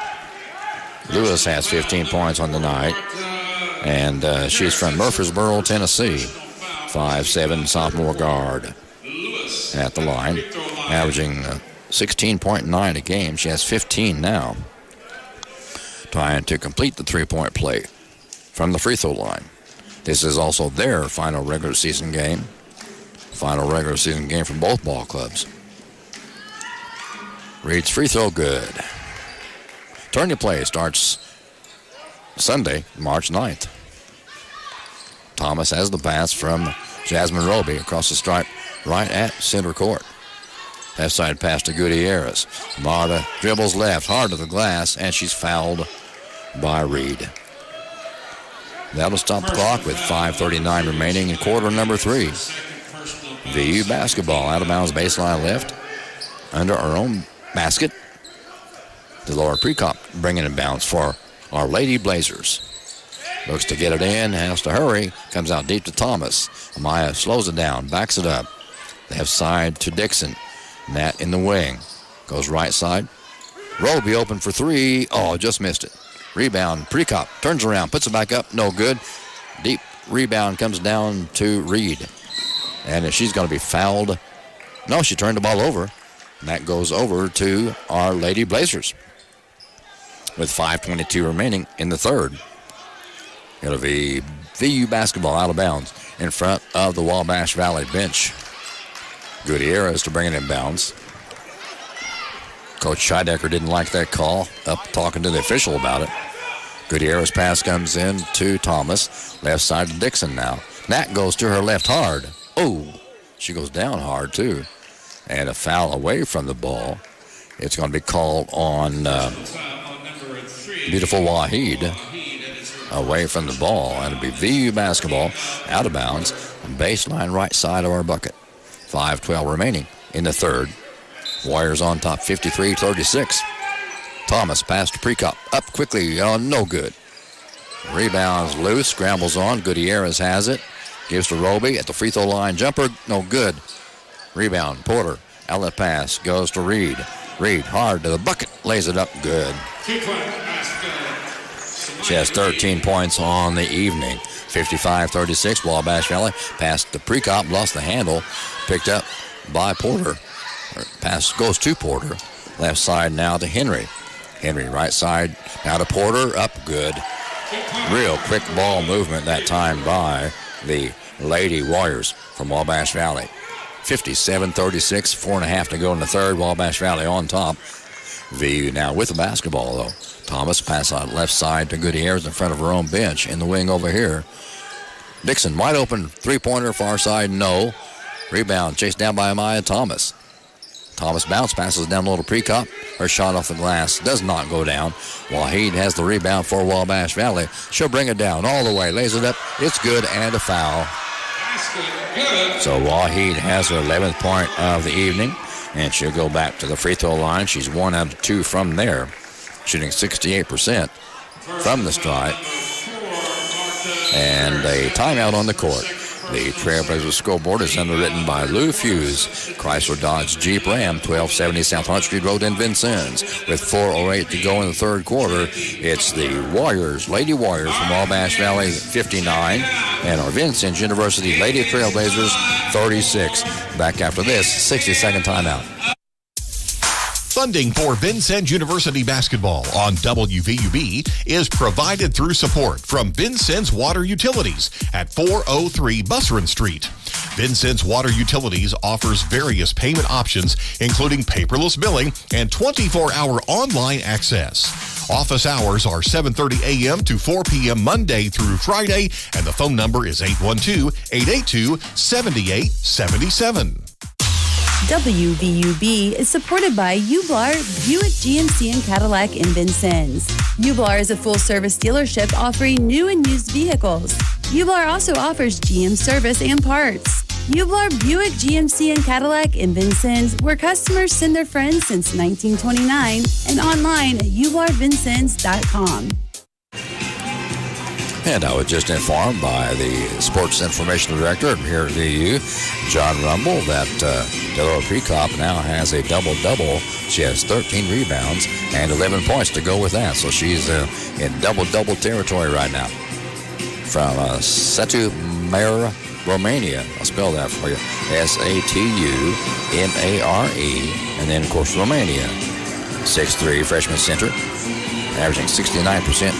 Lewis has 15 points on the night. And she's from Murfreesboro, Tennessee. 5'7" sophomore guard at the line. Averaging 16.9 a game. She has 15 now. Trying to complete the three-point play from the free throw line. This is also their final regular season game. Final regular season game for both ball clubs. Reed's free throw good. Tourney play starts Sunday, March 9th. Thomas has the pass from Jasmine Roby across the stripe right at center court. Left side pass to Gutierrez. Marta dribbles left, hard to the glass, and she's fouled by Reed. That'll stop the clock with 5:39 remaining in quarter number 3. VU basketball out of bounds baseline left under our own basket. Delora Precop bringing it bounce for our Lady Blazers. Looks to get it in, has to hurry, comes out deep to Thomas. Amaya slows it down, backs it up. Left side to Dixon. Nat in the wing. Goes right side. Roby open for three. Oh, just missed it. Rebound, Precop turns around, puts it back up, no good. Deep rebound comes down to Reed. And if she's going to be fouled, no, she turned the ball over. And that goes over to our Lady Blazers with 5:22 remaining in the third. It'll be VU basketball out of bounds in front of the Wabash Valley bench. Gutierrez to bring it in bounds. Coach Scheidecker didn't like that call. Up talking to the official about it. Gutierrez pass comes in to Thomas. Left side to Dixon now. Nat goes to her left hard. Oh, she goes down hard too. And a foul away from the ball. It's going to be called on beautiful Waheed away from the ball. And it'll be VU basketball out of bounds. Baseline right side of our bucket. 5:12 remaining in the third. Warriors on top 53-36. Thomas pass to Precop. Up quickly. No good. Rebounds loose. Scrambles on. Gutierrez has it. Gives to Roby at the free throw line. Jumper. No good. Rebound. Porter. Outlet pass. Goes to Reed. Reed hard to the bucket. Lays it up. Good. She has 13 points on the evening. 55-36. Wabash Valley. Pass to Precop. Lost the handle. Picked up by Porter. Pass goes to Porter. Left side now to Henry. Henry right side now to Porter. Up good. Real quick ball movement that time by the Lady Warriors from Wabash Valley. 57-36. 4.5 to go in the third. Wabash Valley on top. VU now with the basketball though. Thomas pass on left side to Gutierrez in front of her own bench. In the wing over here. Dixon wide open. Three-pointer far side. No. Rebound chased down by Amaya Thomas. Thomas bounce passes down low to Precop. Her shot off the glass does not go down. Waheed has the rebound for Wabash Valley. She'll bring it down all the way. Lays it up. It's good and a foul. So Waheed has her 11th point of the evening. And she'll go back to the free throw line. She's 1 out of 2 from there. Shooting 68% from the stripe. And a timeout on the court. The Trailblazers scoreboard is underwritten by Lou Fuse, Chrysler Dodge Jeep Ram, 1270 South Hunt Street Road in Vincennes. With 4:08 to go in the third quarter, it's the Lady Warriors from Wabash Valley, 59, and our Vincennes University Lady Trailblazers, 36. Back after this 60-second timeout. Funding for Vincennes University basketball on WVUB is provided through support from Vincennes Water Utilities at 403 Busserin Street. Vincennes Water Utilities offers various payment options, including paperless billing and 24-hour online access. Office hours are 7:30 a.m. to 4 p.m. Monday through Friday, and the phone number is 812-882-7877. WVUB is supported by Ublar, Buick GMC and Cadillac in Vincennes. Ublar is a full-service dealership offering new and used vehicles. Ublar also offers GM service and parts. Ublar, Buick GMC and Cadillac in Vincennes, where customers send their friends since 1929, and online at ublarvincennes.com. And I was just informed by the Sports Information Director here at VU, John Rumble, that Delora Precop now has a double-double. She has 13 rebounds and 11 points to go with that. So she's in double-double territory right now. From Satu Mare, Romania. I'll spell that for you. S-A-T-U-M-A-R-E. And then, of course, Romania. 6'3", freshman center, averaging 69%.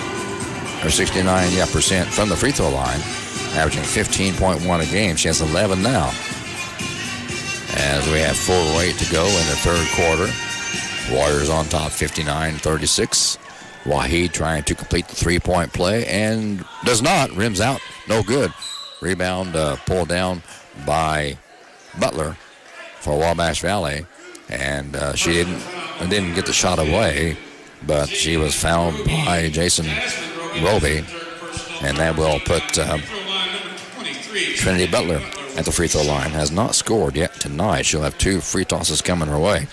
Or 69% from the free throw line, averaging 15.1 a game. She has 11 now. As we have 4:08 to go in the third quarter, Warriors on top 59-36. Waheed trying to complete the three-point play and does not. Rims out, no good. Rebound pulled down by Butler for Wabash Valley, and she didn't get the shot away, but she was fouled by Jason Roby, and that will put Trinity Butler at the free throw line. Has not scored yet tonight. She'll have two free tosses coming her way.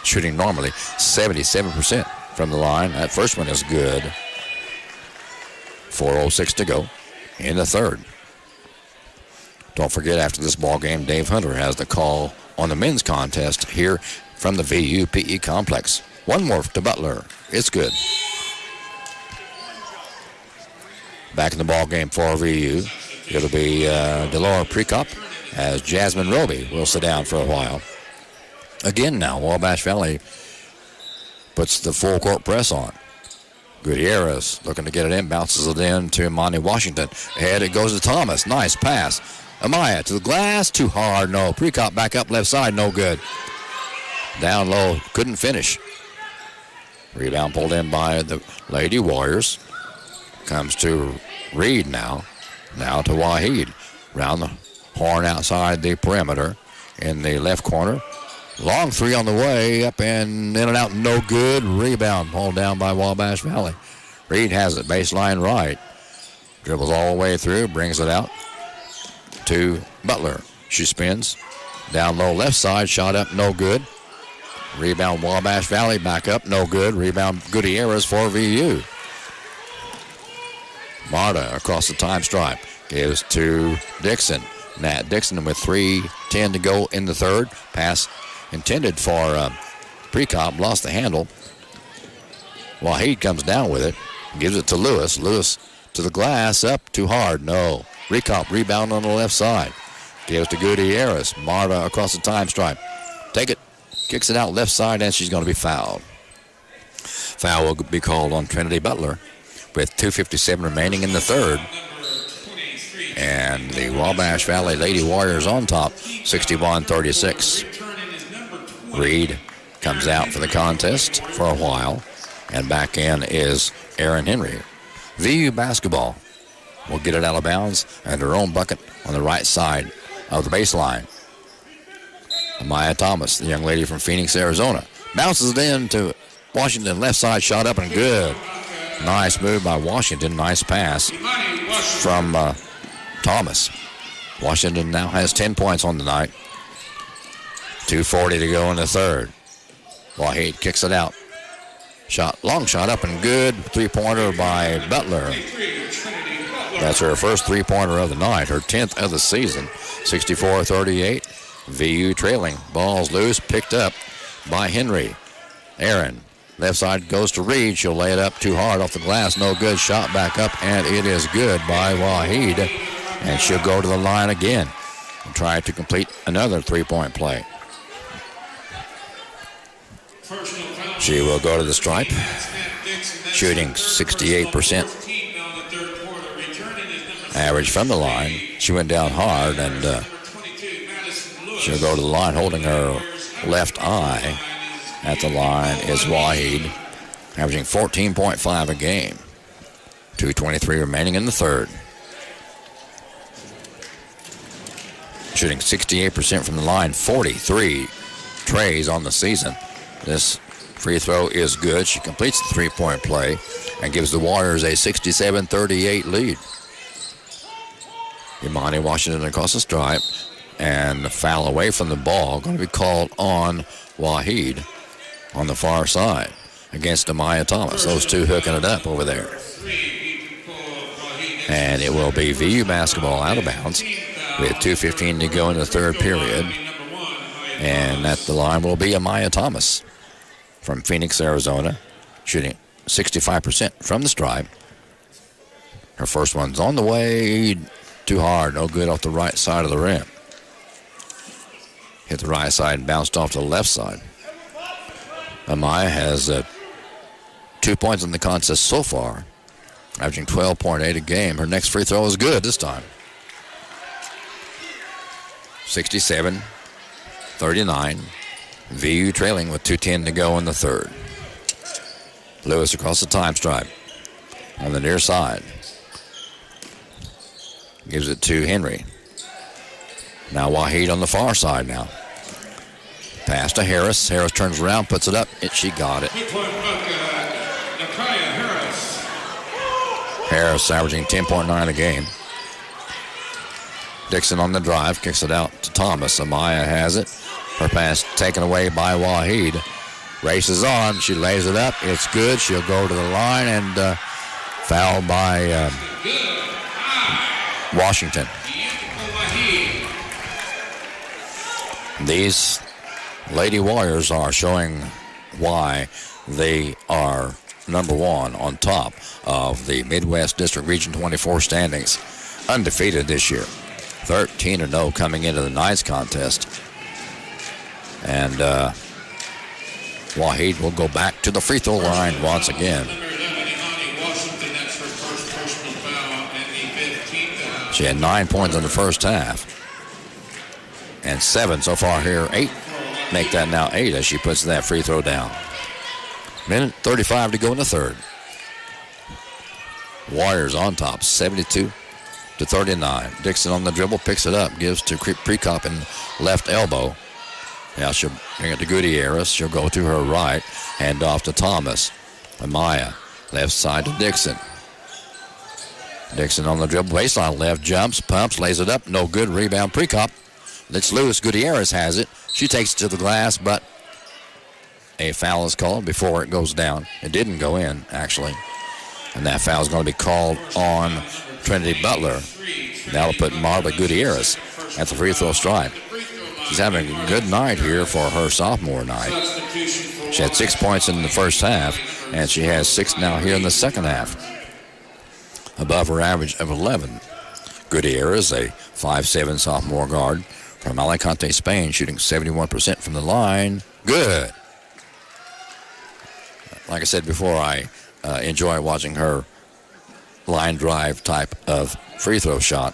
Shooting normally 77% from the line. That first one is good. 4:06 to go in the third. Don't forget, after this ball game, Dave Hunter has the call on the men's contest here from the VU PE complex. One more to Butler. It's good. Back in the ball game for VU. It'll be Delora Precop as Jasmine Roby will sit down for a while. Again now, Wabash Valley puts the full court press on. Gutierrez looking to get it in, bounces it in to Monty Washington. Ahead it goes to Thomas. Nice pass. Amaya to the glass, too hard, no. Precop back up left side, no good. Down low, couldn't finish. Rebound pulled in by the Lady Warriors. Comes to Reed now. Now to Waheed. Round the horn outside the perimeter in the left corner. Long three on the way, up and in and out, no good. Rebound pulled down by Wabash Valley. Reed has it, baseline right. Dribbles all the way through, brings it out to Butler. She spins. Down low left side, shot up, no good. Rebound Wabash Valley, back up, no good. Rebound Gutierrez for VU. Marta across the time stripe. Gives to Dixon. Nat Dixon with 3:10 to go in the third. Pass intended for Precop, lost the handle. Waheed comes down with it. Gives it to Lewis. Lewis to the glass, up, too hard, no. Precop rebound on the left side. Gives to Gutierrez. Marta across the time stripe. Take it. Kicks it out left side, and she's going to be fouled. Foul will be called on Trinity Butler with 2:57 remaining in the third. And the Wabash Valley Lady Warriors on top, 61-36. Reed comes out for the contest for a while, and back in is Aaron Henry. VU basketball will get it out of bounds and their own bucket on the right side of the baseline. Amaya Thomas, the young lady from Phoenix, Arizona, bounces it in to Washington, left side, shot up and good. Nice move by Washington, nice pass from Thomas. Washington now has 10 points on the night. 2:40 to go in the third. Waheed kicks it out. Long shot up and good. Three-pointer by Butler. That's her first three-pointer of the night, her 10th of the season. 64-38. VU trailing. Ball's loose, picked up by Henry. Aaron, left side goes to Reed. She'll lay it up too hard off the glass. No good. Shot back up, and it is good by Waheed. And she'll go to the line again and try to complete another three-point play. She will go to the stripe, shooting 68%. Average from the line. She went down hard, and she'll go to the line holding her left eye. At the line is Waheed, averaging 14.5 a game. 2:23 remaining in the third. Shooting 68% from the line, 43 trays on the season. This free throw is good. She completes the three-point play and gives the Warriors a 67-38 lead. Imani Washington across the stripe, and the foul away from the ball going to be called on Waheed on the far side against Amaya Thomas. Those two hooking it up over there. And it will be VU basketball out of bounds with 2:15 to go in the third period. And at the line will be Amaya Thomas from Phoenix, Arizona, shooting 65% from the stripe. Her first one's on the way. Too hard, no good off the right side of the rim. Hit the right side and bounced off to the left side. Amaya has 2 points in the contest so far, averaging 12.8 a game. Her next free throw is good this time. 67-39. VU trailing with 2:10 to go in the third. Lewis across the time stripe on the near side. Gives it to Henry. Now Waheed on the far side now. Pass to Harris. Harris turns around, puts it up. She got it. Harris averaging 10.9 a game. Dixon on the drive, kicks it out to Thomas. Amaya has it. Her pass taken away by Waheed. Races on. She lays it up. It's good. She'll go to the line and fouled by Washington. These Lady Warriors are showing why they are number one on top of the Midwest District Region 24 standings. Undefeated this year. 13-0 coming into the Knights contest. And Waheed will go back to the free throw line once again. She had 9 points in the first half. And 7 so far here. 8. Make that now 8 as she puts that free throw down. Minute 35 to go in the third. Warriors on top, 72-39. Dixon on the dribble, picks it up, gives to Prekop in left elbow. Now she'll bring it to Gutierrez. She'll go to her right, hand off to Thomas. Amaya, left side to Dixon. Dixon on the dribble, baseline left, jumps, pumps, lays it up, no good, rebound, Prekop. It's loose, Gutierrez has it. She takes it to the glass, but a foul is called before it goes down. It didn't go in, actually. And that foul is going to be called on Trinity Butler. That'll put Marla Gutierrez at the free throw stripe. She's having a good night here for her sophomore night. She had 6 points in the first half, and she has 6 now here in the second half. Above her average of 11. Gutierrez, a 5'7" sophomore guard from Alicante, Spain, shooting 71% from the line. Good. Like I said before, I enjoy watching her line drive type of free throw shot.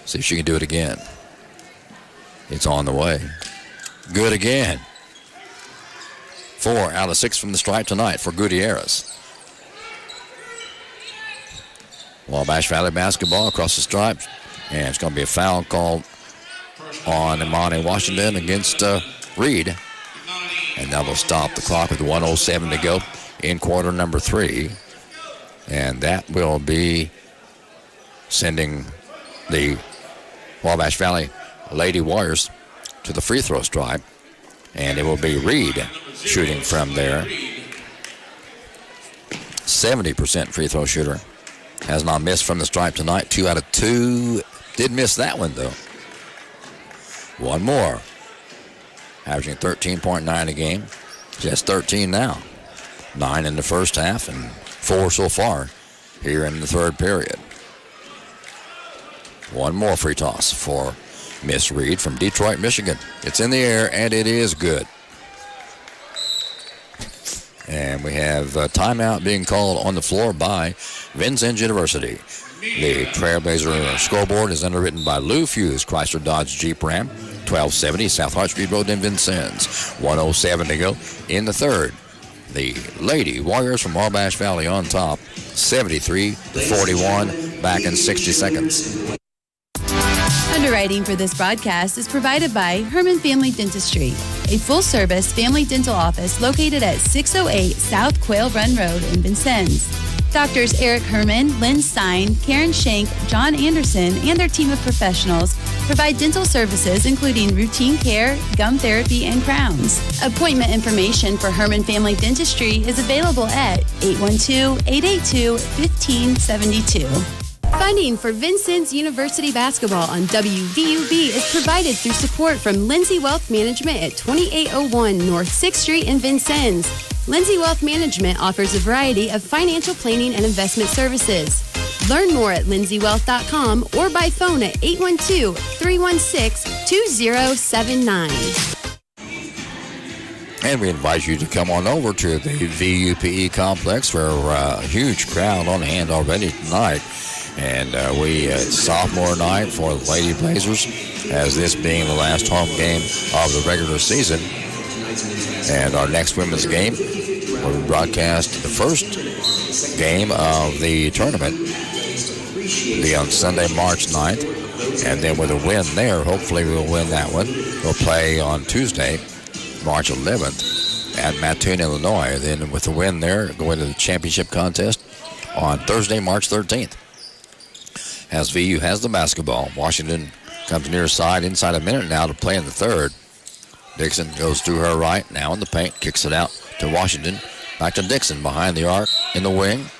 See if she can do it again. It's on the way. Good again. 4 out of 6 from the stripe tonight for Gutierrez. Wabash Valley basketball across the stripe. And it's going to be a foul called on Imani Washington against Reed. And that will stop the clock with 1:07 to go in quarter number 3. And that will be sending the Wabash Valley Lady Warriors to the free throw stripe. And it will be Reed shooting from there. 70% free throw shooter. Has not missed from the stripe tonight. 2 out of 2. Did miss that one, though. One more. Averaging 13.9 a game. She has 13 now. 9 in the first half and 4 so far here in the third period. One more free toss for Miss Reed from Detroit, Michigan. It's in the air, and it is good. And we have a timeout being called on the floor by Vincennes University. The Trailblazer scoreboard is underwritten by Lou Fuse, Chrysler Dodge Jeep Ram, 1270 South Hart Street Road in Vincennes. 1:07 to go in the third. The Lady Warriors from Wabash Valley on top, 73-41, back in 60 seconds. Underwriting for this broadcast is provided by Herman Family Dentistry, a full-service family dental office located at 608 South Quail Run Road in Vincennes. Doctors Eric Herman, Lynn Stein, Karen Shank, John Anderson, and their team of professionals provide dental services including routine care, gum therapy, and crowns. Appointment information for Herman Family Dentistry is available at 812-882-1572. Funding for Vincennes University basketball on WVUB is provided through support from Lindsay Wealth Management at 2801 North 6th Street in Vincennes. Lindsay Wealth Management offers a variety of financial planning and investment services. Learn more at lindsaywealth.com or by phone at 812-316-2079. And we invite you to come on over to the VUPE complex where a huge crowd on hand already tonight. And it's sophomore night for the Lady Blazers, as this being the last home game of the regular season. And our next women's game will broadcast the first game of the tournament. Be on Sunday, March 9th. And then with a win there, hopefully we'll win that one. We'll play on Tuesday, March 11th at Mattoon, Illinois. Then with a win there, go into the championship contest on Thursday, March 13th. As VU has the basketball, Washington comes near side inside a minute now to play in the third. Dixon goes to her right, now in the paint, kicks it out to Washington. Back to Dixon behind the arc in the wing.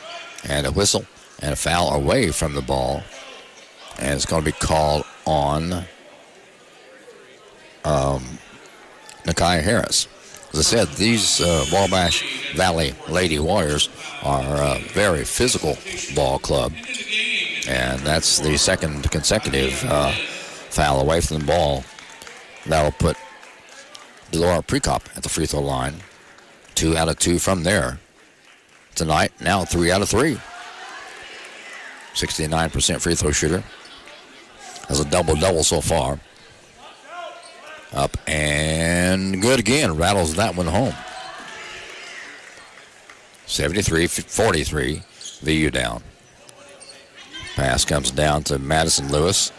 And a whistle and a foul away from the ball. And it's going to be called on Nakia Harris. As I said, these Wabash Valley Lady Warriors are a very physical ball club. And that's the second consecutive foul away from the ball. That'll put Delora Prekop at the free throw line. 2 out of 2 from there. Tonight, now 3 out of 3. 69% free throw shooter. Has a double-double so far. Up and good again. Rattles that one home. 73-43. VU down. Pass comes down to Madison Lewis.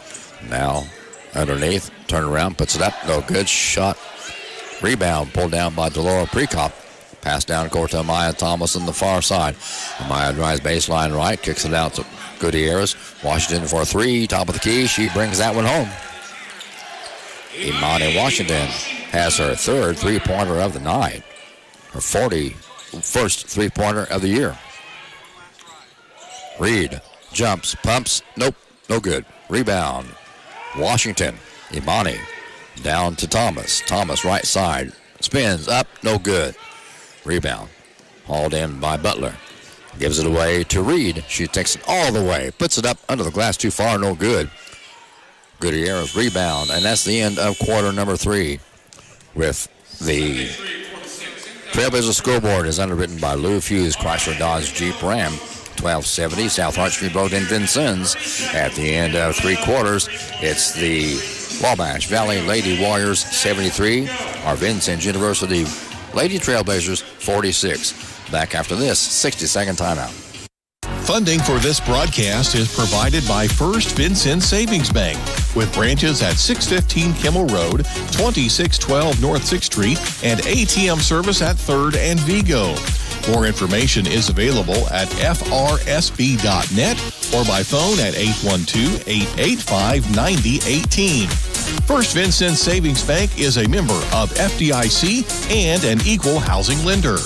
Now underneath. Turn around. Puts it up. No good. Shot. Rebound pulled down by Delora Prekop. Pass down court to Amaya Thomas on the far side. Amaya drives baseline right. Kicks it out to Gutierrez. Washington for 3. Top of the key. She brings that one home. Imani Washington has her third three-pointer of the night. Her 41st three-pointer of the year. Reed jumps, pumps. Nope, no good. Rebound. Washington. Imani down to Thomas. Thomas right side. Spins up, no good. Rebound. Hauled in by Butler. Gives it away to Reed. She takes it all the way. Puts it up under the glass too far, no good. Gutierrez rebound, and that's the end of quarter number 3. With the Trailblazer scoreboard is underwritten by Lou Fuse, Chrysler Dodge Jeep Ram, 1270 South Hart Street Road in Vincennes. At the end of 3 quarters, it's the Wabash Valley Lady Warriors 73, our Vincennes University Lady Trailblazers 46. Back after this 60-second timeout. Funding for this broadcast is provided by First Vincennes Savings Bank, with branches at 615 Kimmel Road, 2612 North 6th Street, and ATM service at 3rd and Vigo. More information is available at frsb.net or by phone at 812-885-9018. First Vincennes Savings Bank is a member of FDIC and an equal housing lender.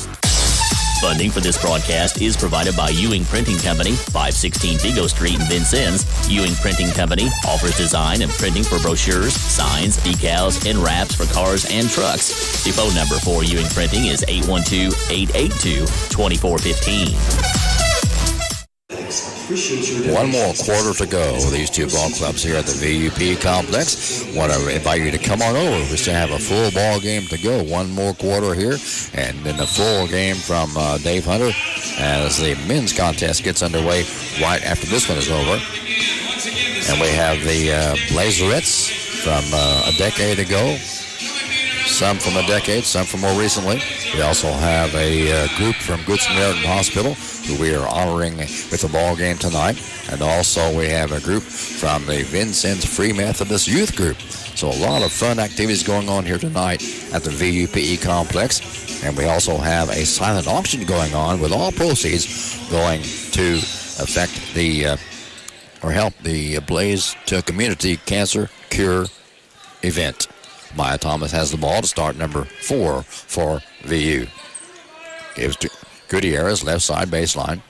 Funding for this broadcast is provided by Ewing Printing Company, 516 Vigo Street in Vincennes. Ewing Printing Company offers design and printing for brochures, signs, decals, and wraps for cars and trucks. The phone number for Ewing Printing is 812-882-2415. One more quarter to go. These two ball clubs here at the VUP complex. Want to invite you to come on over. We still have a full ball game to go. One more quarter here, and then a full game from Dave Hunter as the men's contest gets underway right after this one is over. And we have the Blazerettes from a decade ago. Some from a decade, some from more recently. We also have a group from Good Samaritan Hospital who we are honoring with a ball game tonight. And also we have a group from the Vincennes Free Methodist Youth Group. So a lot of fun activities going on here tonight at the VUPE complex. And we also have a silent auction going on with all proceeds going to affect the, or help the Blaze to Community Cancer Cure event. Maya Thomas has the ball to start number 4 for VU. Gives to Gutierrez, left side baseline.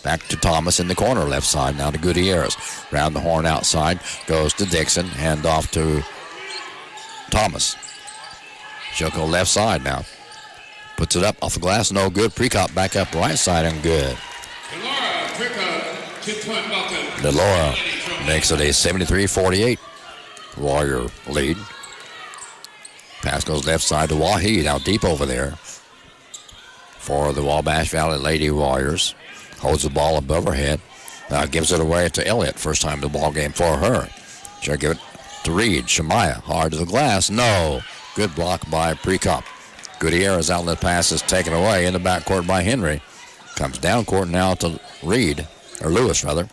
Back to Thomas in the corner, left side. Now to Gutierrez. Round the horn outside. Goes to Dixon. Hand off to Thomas. She'll go left side now. Puts it up off the glass. No good. Precop back up right side and good. Delora makes it a 73-48 Warrior lead. Pass goes left side to Wahid, out deep over there for the Wabash Valley Lady Warriors. Holds the ball above her head. Gives it away to Elliott. First time the ball game for her. She'll give it to Reed. Shemaya, hard to the glass. No. Good block by Precop. Gutierrez outlet pass is taken away in the backcourt by Henry. Comes down court now to Reed, or Lewis rather.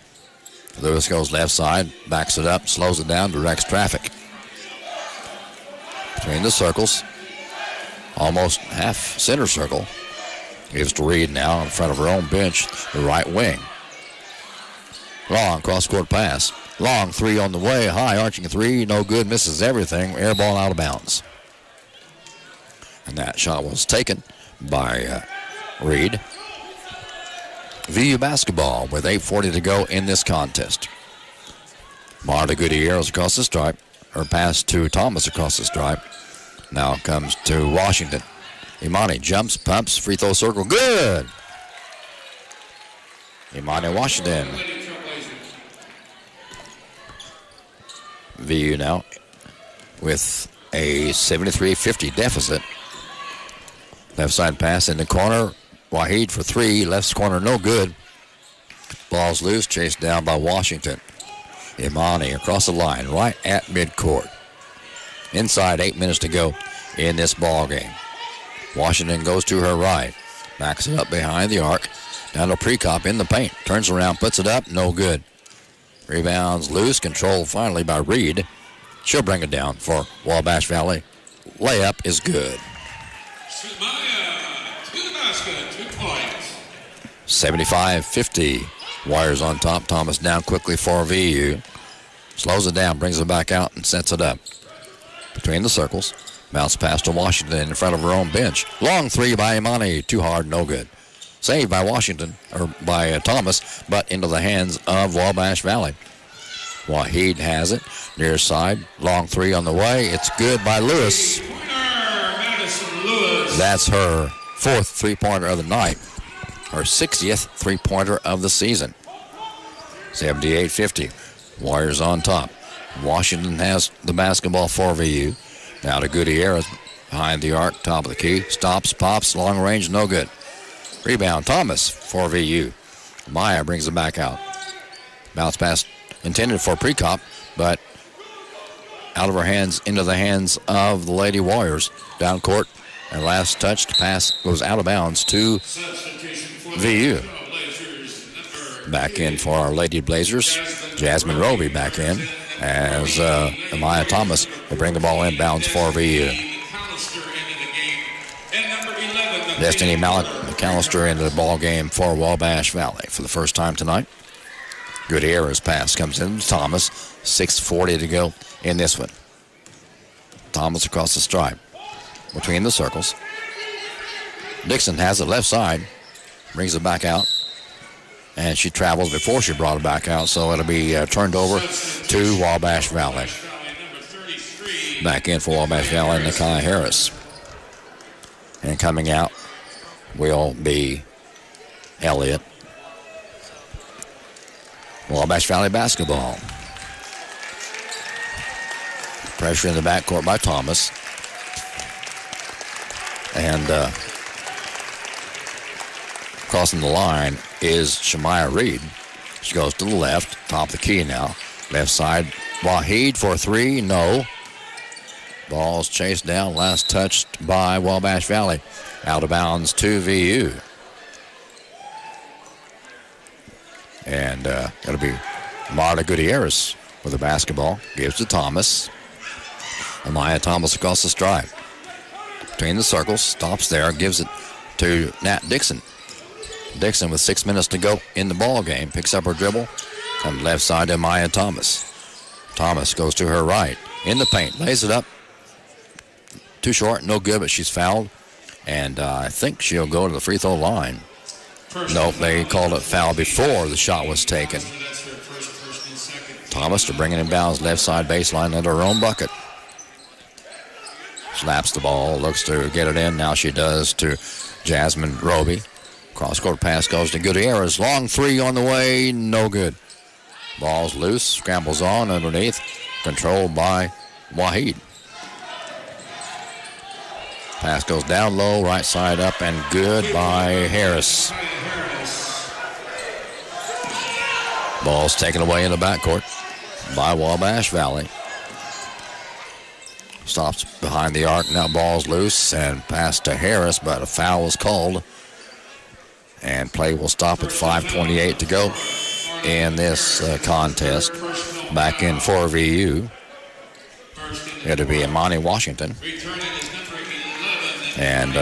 Lewis goes left side, backs it up, slows it down, directs traffic. Between the circles, almost half center circle. Gives to Reed now in front of her own bench, the right wing. Long cross-court pass. Long three on the way, high arching three, no good, misses everything, air ball out of bounds. And that shot was taken by Reed. VU basketball with 8:40 to go in this contest. Marta Gutierrez across the stripe. Her pass to Thomas across the stripe. Now comes to Washington. Imani jumps, pumps, free throw circle, good! Imani Washington. VU now with a 73-50 deficit. Left side pass in the corner. Wahid for three. Left corner, no good. Ball's loose, chased down by Washington. Imani across the line, right at midcourt. Inside 8 minutes to go in this ball game. Washington goes to her right. Backs it up behind the arc. Down to Precop in the paint. Turns around, puts it up, no good. Rebounds loose, controlled finally by Reed. She'll bring it down for Wabash Valley. Layup is good. 75-50. Wires on top. Thomas down quickly for VU. Slows it down, brings it back out, and sets it up. Between the circles. Bounce pass to Washington in front of her own bench. Long three by Imani. Too hard, no good. Saved by Washington, or by Thomas, but into the hands of Wabash Valley. Wahid has it. Near side. Long three on the way. It's good by Lewis. That's her fourth three-pointer of the night. Her 60th three-pointer of the season. 78-50. Warriors on top. Washington has the basketball for VU. Now to Gutierrez behind the arc, top of the key. Stops, pops, long range, no good. Rebound, Thomas for VU. Maya brings it back out. Bounce pass intended for Precop, but out of her hands into the hands of the Lady Warriors. Down court, and last touched pass goes out of bounds to VU. Back in for our Lady Blazers. Jasmine Roby back in as Amaya Thomas will bring the ball inbounds for VU. Destiny McAllister into the ball game for Wabash Valley for the first time tonight. Gutierrez pass comes in to Thomas. 6:40 to go in this one. Thomas across the stripe. Between the circles. Dixon has it left side. brings it back out. And she travels before she brought it back out, so it'll be turned over to Wabash Valley. Back in for Wabash Valley, Nakai Harris. And coming out will be Elliott. Wabash Valley basketball. Pressure in the backcourt by Thomas. And crossing the line is Shemaya Reed. She goes to the left, top of the key now. Left side, Wahid for three, no. Ball's chased down, last touched by Wabash Valley. Out of bounds to VU. And it'll be Marta Gutierrez with the basketball. Gives to Thomas. Amaya Thomas across the stripe. Between the circles, stops there, gives it to Nat Dixon. Dixon with 6 minutes to go in the ball game. Picks up her dribble. Comes left side to Amaya Thomas. Thomas goes to her right. In the paint. Lays it up. Too short. No good, but she's fouled. And I think she'll go to the free throw line. Nope, they called it foul before the shot was taken. Thomas to bring it in bounds. Left side baseline at her own bucket. Slaps the ball. Looks to get it in. Now she does to Jasmine Roby. Cross-court pass goes to Gutierrez. Long three on the way. No good. Ball's loose. Scrambles on underneath. Controlled by Wahid. Pass goes down low. Right side up and good by Harris. Ball's taken away in the backcourt by Wabash Valley. Stops behind the arc. Now ball's loose and pass to Harris, but a foul was called. And play will stop at 5:28 to go in this contest. Back in for VU. It'll be Imani Washington. And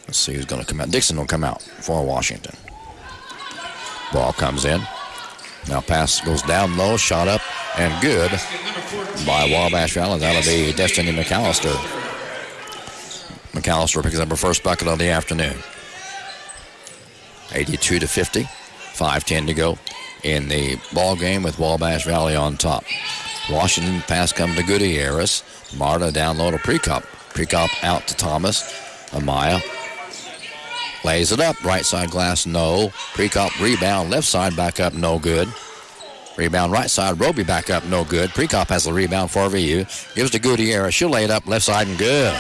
let's see who's going to come out. Dixon will come out for Washington. Ball comes in. Now pass goes down low, shot up, and good by Wabash Valley. That'll be Destiny McAllister. McAllister picks up her first bucket of the afternoon. 82-50. 5:10 to go in the ball game with Wabash Valley on top. Washington pass comes to Gutierrez. Marta down low to Prekop. Prekop out to Thomas. Amaya lays it up. Right side glass, no. Prekop rebound. Left side back up, no good. Rebound right side. Roby back up, no good. Prekop has the rebound for VU. Gives to Gutierrez. She'll lay it up left side and good.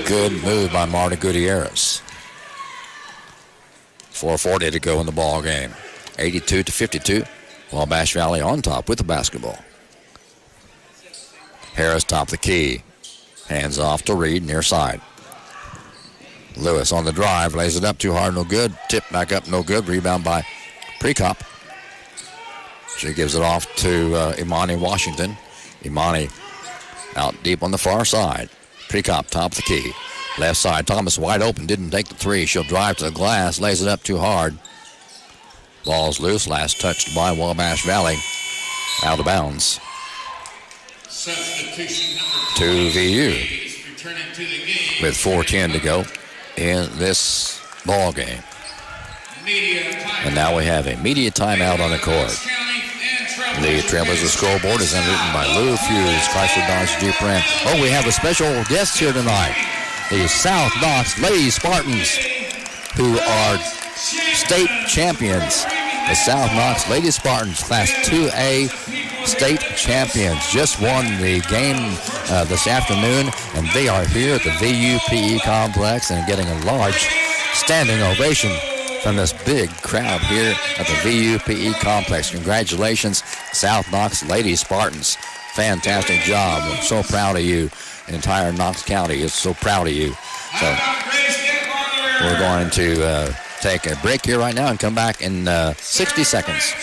Good move by Marta Gutierrez. 4:40 to go in the ball game. 82-52. Wabash Valley on top with the basketball. Harris top the key. Hands off to Reed near side. Lewis on the drive. Lays it up too hard. No good. Tip back up. No good. Rebound by Prekop. She gives it off to Imani Washington. Imani out deep on the far side. Prekop top the key. Left side. Thomas wide open. Didn't take the three. She'll drive to the glass. Lays it up too hard. Ball's loose. Last touched by Wabash Valley. Out of bounds. To VU. With 4:10 to go in this ball game. And now we have a media timeout on the court. The Trailblazers scoreboard is underwritten by Lou Fuse, Chrysler Dodge Jeep Ram. Oh, we have a special guest here tonight. The South Knox Lady Spartans, who are state champions. The South Knox Lady Spartans, Class 2A state champions, just won the game this afternoon, and they are here at the VUPE complex and getting a large standing ovation from this big crowd here at the VUPE complex. Congratulations, South Knox Lady Spartans. Fantastic job. We're so proud of you. The entire Knox County is so proud of you. So we're going to take a break here right now and come back in 60 seconds.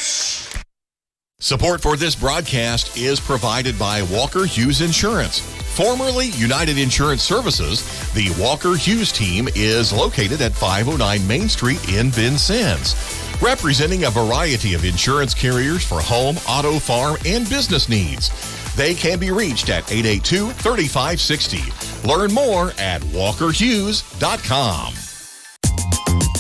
Support for this broadcast is provided by Walker Hughes Insurance. Formerly United Insurance Services, the Walker Hughes team is located at 509 Main Street in Vincennes, representing a variety of insurance carriers for home, auto, farm, and business needs. They can be reached at 882-3560. Learn more at walkerhughes.com.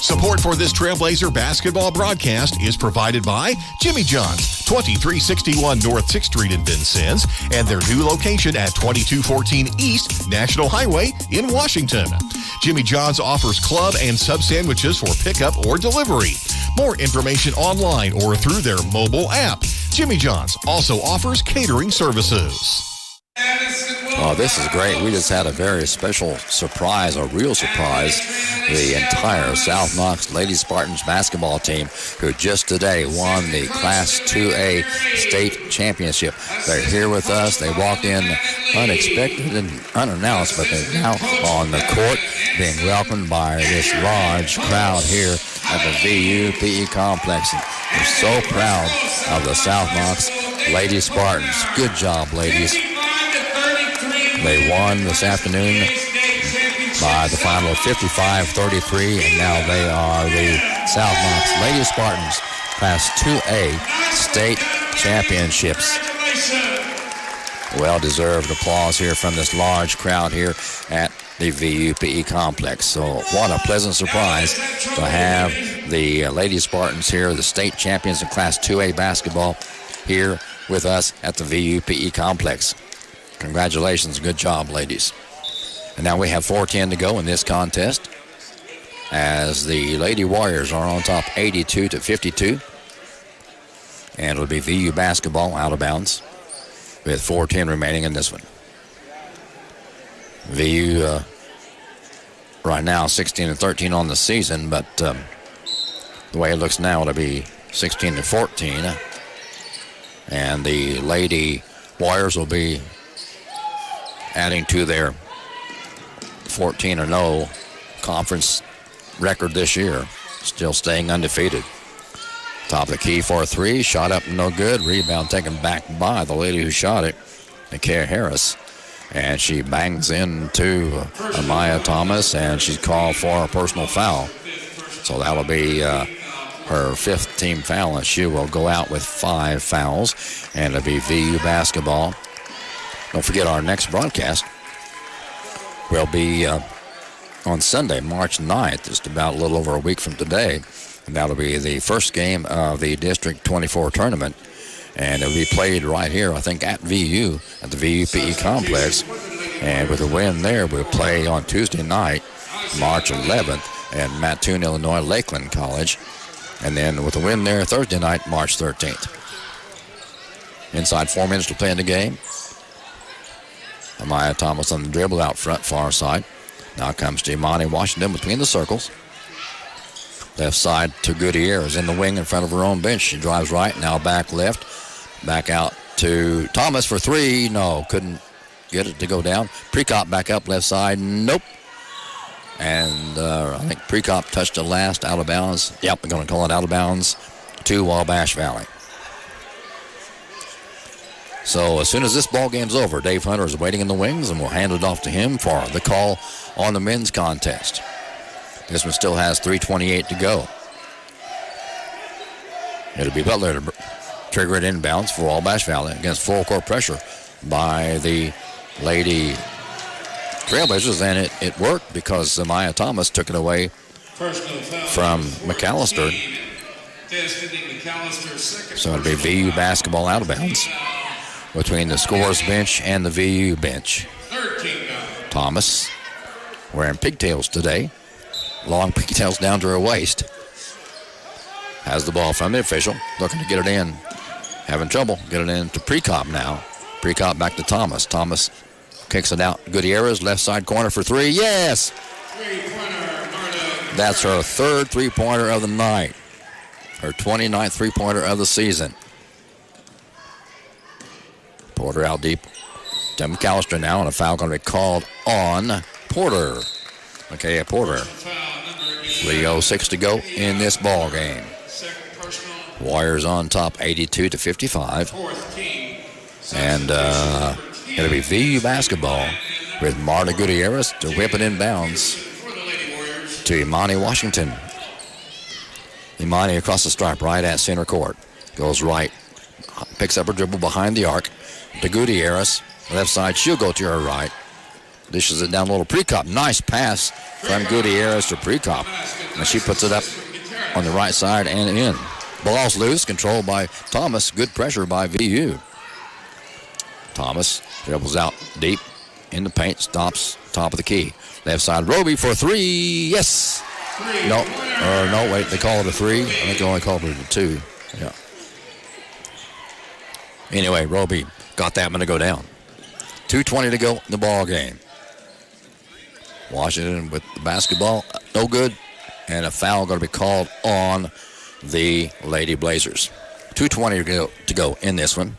Support for this Trailblazer basketball broadcast is provided by Jimmy John's, 2361 North 6th Street in Vincennes, and their new location at 2214 East National Highway in Washington. Jimmy John's offers club and sub sandwiches for pickup or delivery. More information online or through their mobile app. Jimmy John's also offers catering services. Oh, this is great. We just had a very special surprise, a real surprise. The entire South Knox Lady Spartans basketball team, who just today won the Class 2A state championship. They're here with us. They walked in unexpected and unannounced, but they're now on the court being welcomed by this large crowd here at the VU PE complex. And we're so proud of the South Knox Lady Spartans. Good job, ladies. They won this afternoon by the final of 55-33, and now they are the South Knox Lady Spartans Class 2A state championships. Well-deserved applause here from this large crowd here at the VUPE complex. So what a pleasant surprise to have the Lady Spartans here, the state champions in Class 2A basketball, here with us at the VUPE complex. Congratulations. Good job, ladies. And now we have 4:10 to go in this contest as the Lady Warriors are on top 82-52. And it'll be VU basketball out of bounds with 4:10 remaining in this one. VU right now 16-13 on the season, but the way it looks now, it'll be 16-14. And the Lady Warriors will be adding to their 14-0 conference record this year, still staying undefeated. Top of the key for a three, shot up, no good. Rebound taken back by the lady who shot it, Nakia Harris. And she bangs into Amaya Thomas, and she's called for a personal foul. So that'll be her fifth team foul, and she will go out with 5 fouls, and it'll be VU basketball. Don't forget our next broadcast will be on Sunday, March 9th, just about a little over a week from today. And that'll be the first game of the District 24 tournament. And it'll be played right here, I think, at VU, at the VUPE complex. And with a win there, we'll play on Tuesday night, March 11th, at Mattoon, Illinois, Lakeland College. And then with a win there, Thursday night, March 13th. Inside 4 minutes to play in the game. Amaya Thomas on the dribble out front, far side. Now comes to Imani Washington between the circles. Left side to Gutierrez in the wing in front of her own bench. She drives right, now back left. Back out to Thomas for 3. No, couldn't get it to go down. Precop back up left side. Nope. And I think Precop touched it last, out of bounds. Yep, we're going to call it out of bounds to Wabash Valley. So as soon as this ball game's over, Dave Hunter is waiting in the wings, and we'll hand it off to him for the call on the men's contest. This one still has 3:28 to go. It'll be Butler to trigger it inbounds for Wabash Valley against full court pressure by the Lady Trailblazers, and it worked because Maya Thomas took it away from McAllister. So it'll be VU basketball out of bounds between the scorer's bench and the VU bench. Thomas wearing pigtails today. Long pigtails down to her waist. Has the ball from the official. Looking to get it in. Having trouble. Get it in to Precop now. Precop back to Thomas. Thomas kicks it out. Gutierrez, left side corner for 3. Yes! That's her third three-pointer of the night. Her 29th three-pointer of the season. Porter out deep. Tim McAllister now, and a foul going to be called on Porter. Okay, Porter. 3:06 to go in this ball game. Warriors on top 82-55. And it'll be VU basketball with Marta Gutierrez to whip it in bounds to Imani Washington. Imani across the stripe right at center court. Goes right. Picks up her dribble behind the arc to Gutierrez. Left side, she'll go to her right. Dishes it down a little. Prekop. Nice pass from Gutierrez to Prekop. And she puts it up on the right side and in. Ball's loose. Controlled by Thomas. Good pressure by VU. Thomas dribbles out deep in the paint. Stops top of the key. Left side. Roby for three. Yes. No. Wait. They call it a three. I think they only called it a two. Yeah. Anyway, Roby got that one to go down. 2:20 to go in the ball game. Washington with the basketball, no good, and a foul going to be called on the Lady Blazers. 2:20 to go in this one,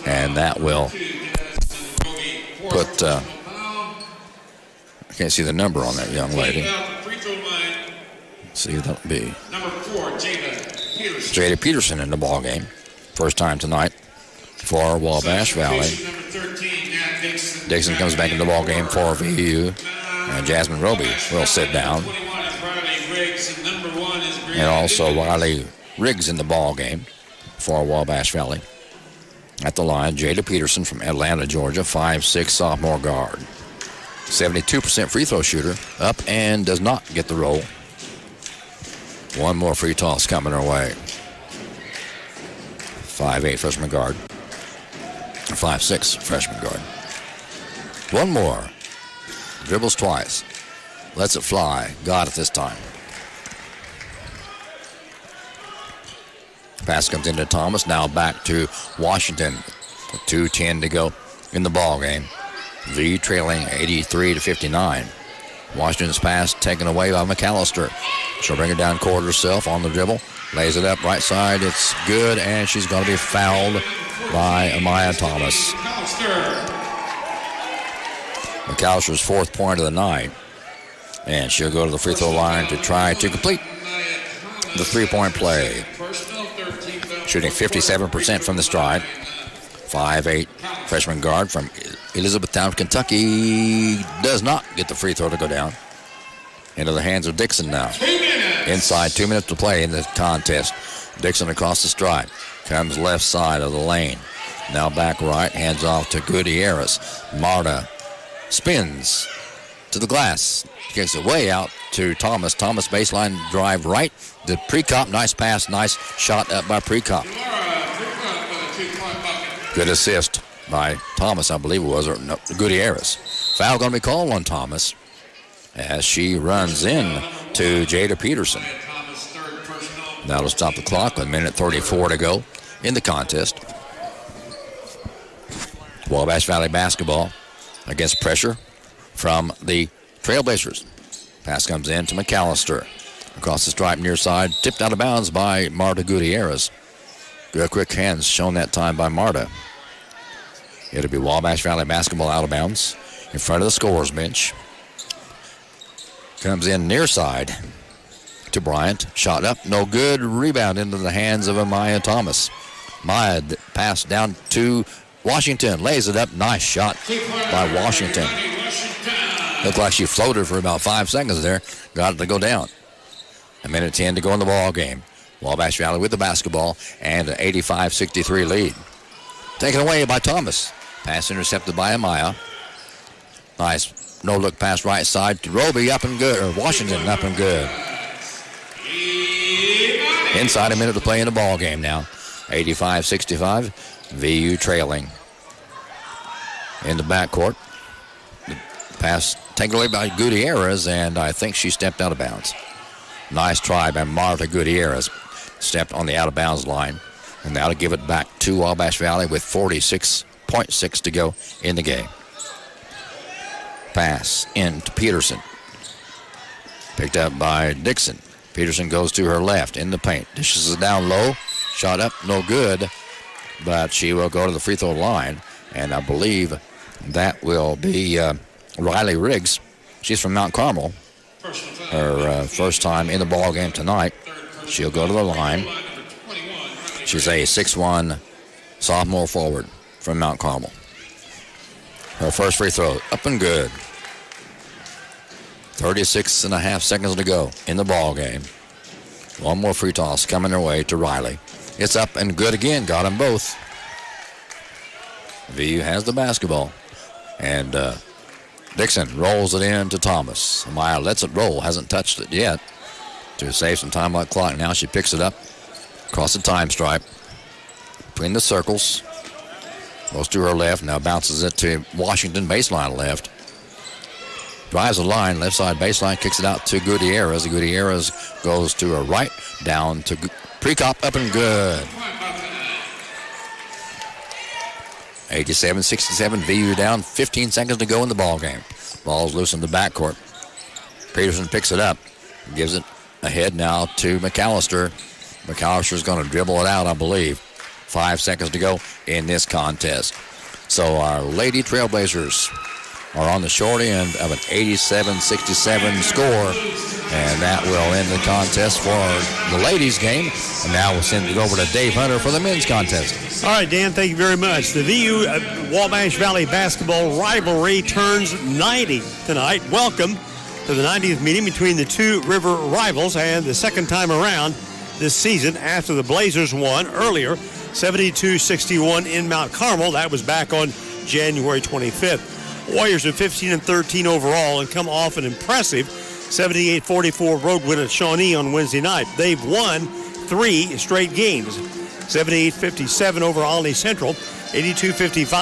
and that will put. I can't see the number on that young lady. Let's see who that'll be. Number 4, Jada Peterson in the ball game, first time tonight for Wabash Valley. Dixon comes back in the ball game for VU. And Jasmine Roby will sit down. And also Riley Riggs in the ball game for Wabash Valley. At the line, Jada Peterson from Atlanta, Georgia, 5'6" sophomore guard. 72% free throw shooter. Up and does not get the roll. One more free toss coming her way. 5'8" freshman guard. 5'6" freshman guard. One more. Dribbles twice. Lets it fly. Got it this time. Pass comes into Thomas. Now back to Washington. With 2:10 to go in the ball game. V trailing 83-59. Washington's pass taken away by McAllister. She'll bring it down court herself on the dribble. Lays it up right side. It's good, and she's going to be fouled by Amaya Thomas. McAllister's fourth point of the night. And she'll go to the free throw line to try to complete the three-point play. Shooting 57% from the stride. 5'8" freshman guard from Elizabethtown, Kentucky. Does not get the free throw to go down. Into the hands of Dixon now. Inside, 2 minutes to play in the contest. Dixon across the stride. Comes left side of the lane. Now back right, hands off to Gutierrez. Marta spins to the glass. Kicks it way out to Thomas. Thomas baseline drive right. The Prekop, nice pass, nice shot up by Prekop. Good assist by Thomas, I believe it was, or no, Gutierrez. Foul going to be called on Thomas as she runs in to Jada Peterson. That'll stop the clock with 1:34 to go in the contest. Wabash Valley basketball against pressure from the Trailblazers. Pass comes in to McAllister. Across the stripe near side, tipped out of bounds by Marta Gutierrez. Good quick hands shown that time by Marta. It'll be Wabash Valley basketball out of bounds in front of the scorer's bench. Comes in near side to Bryant. Shot up, no good. Rebound into the hands of Amaya Thomas. Maya pass down to Washington. Lays it up. Nice shot by Washington. Looked like she floated for about 5 seconds there. Got it to go down. 1:10 to go in the ball game. Wabash Valley with the basketball and an 85-63 lead. Taken away by Thomas. Pass intercepted by Amaya. Nice no-look pass right side to Roby, up and good, or Washington up and good. Inside a minute to play in the ball game now. 85-65. VU trailing. In the backcourt. The pass taken away by Gutierrez, and I think she stepped out of bounds. Nice try by Marta Gutierrez. Stepped on the out-of-bounds line. And now to give it back to Wabash Valley with 46.6 to go in the game. Pass into Peterson. Picked up by Dixon. Peterson goes to her left in the paint. Dishes it down low. Shot up, no good. But she will go to the free throw line. And I believe that will be Riley Riggs. She's from Mount Carmel. Her first time in the ball game tonight. She'll go to the line. She's a 6'1" sophomore forward from Mount Carmel. Her first free throw, up and good. 36.5 seconds to go in the ball game. One more free toss coming her way to Riley. It's up and good again. Got them both. VU has the basketball. And Dixon rolls it in to Thomas. Meyer lets it roll, hasn't touched it yet to save some time on the clock. Now she picks it up across the time stripe between the circles. Goes to her left, now bounces it to Washington, baseline left. Drives the line, left side baseline, kicks it out to Gutierrez. Gutierrez goes to her right, down to Prekop, up and good. 87-67, VU down, 15 seconds to go in the ball game. Ball's loose in the backcourt. Peterson picks it up, gives it ahead now to McAllister. McAllister's going to dribble it out, I believe. 5 seconds to go in this contest. So our Lady Trailblazers are on the short end of an 87-67 score. And that will end the contest for the ladies' game. And now we'll send it over to Dave Hunter for the men's contest. All right, Dan, thank you very much. The VU Wabash Valley basketball rivalry turns 90 tonight. Welcome to the 90th meeting between the two river rivals and the second time around this season after the Blazers won earlier 72-61 in Mount Carmel. That was back on January 25th. Warriors are 15-13 overall and come off an impressive 78-44 road win at Shawnee on Wednesday night. They've won 3 straight games. 78-57 over Olney Central, 82-55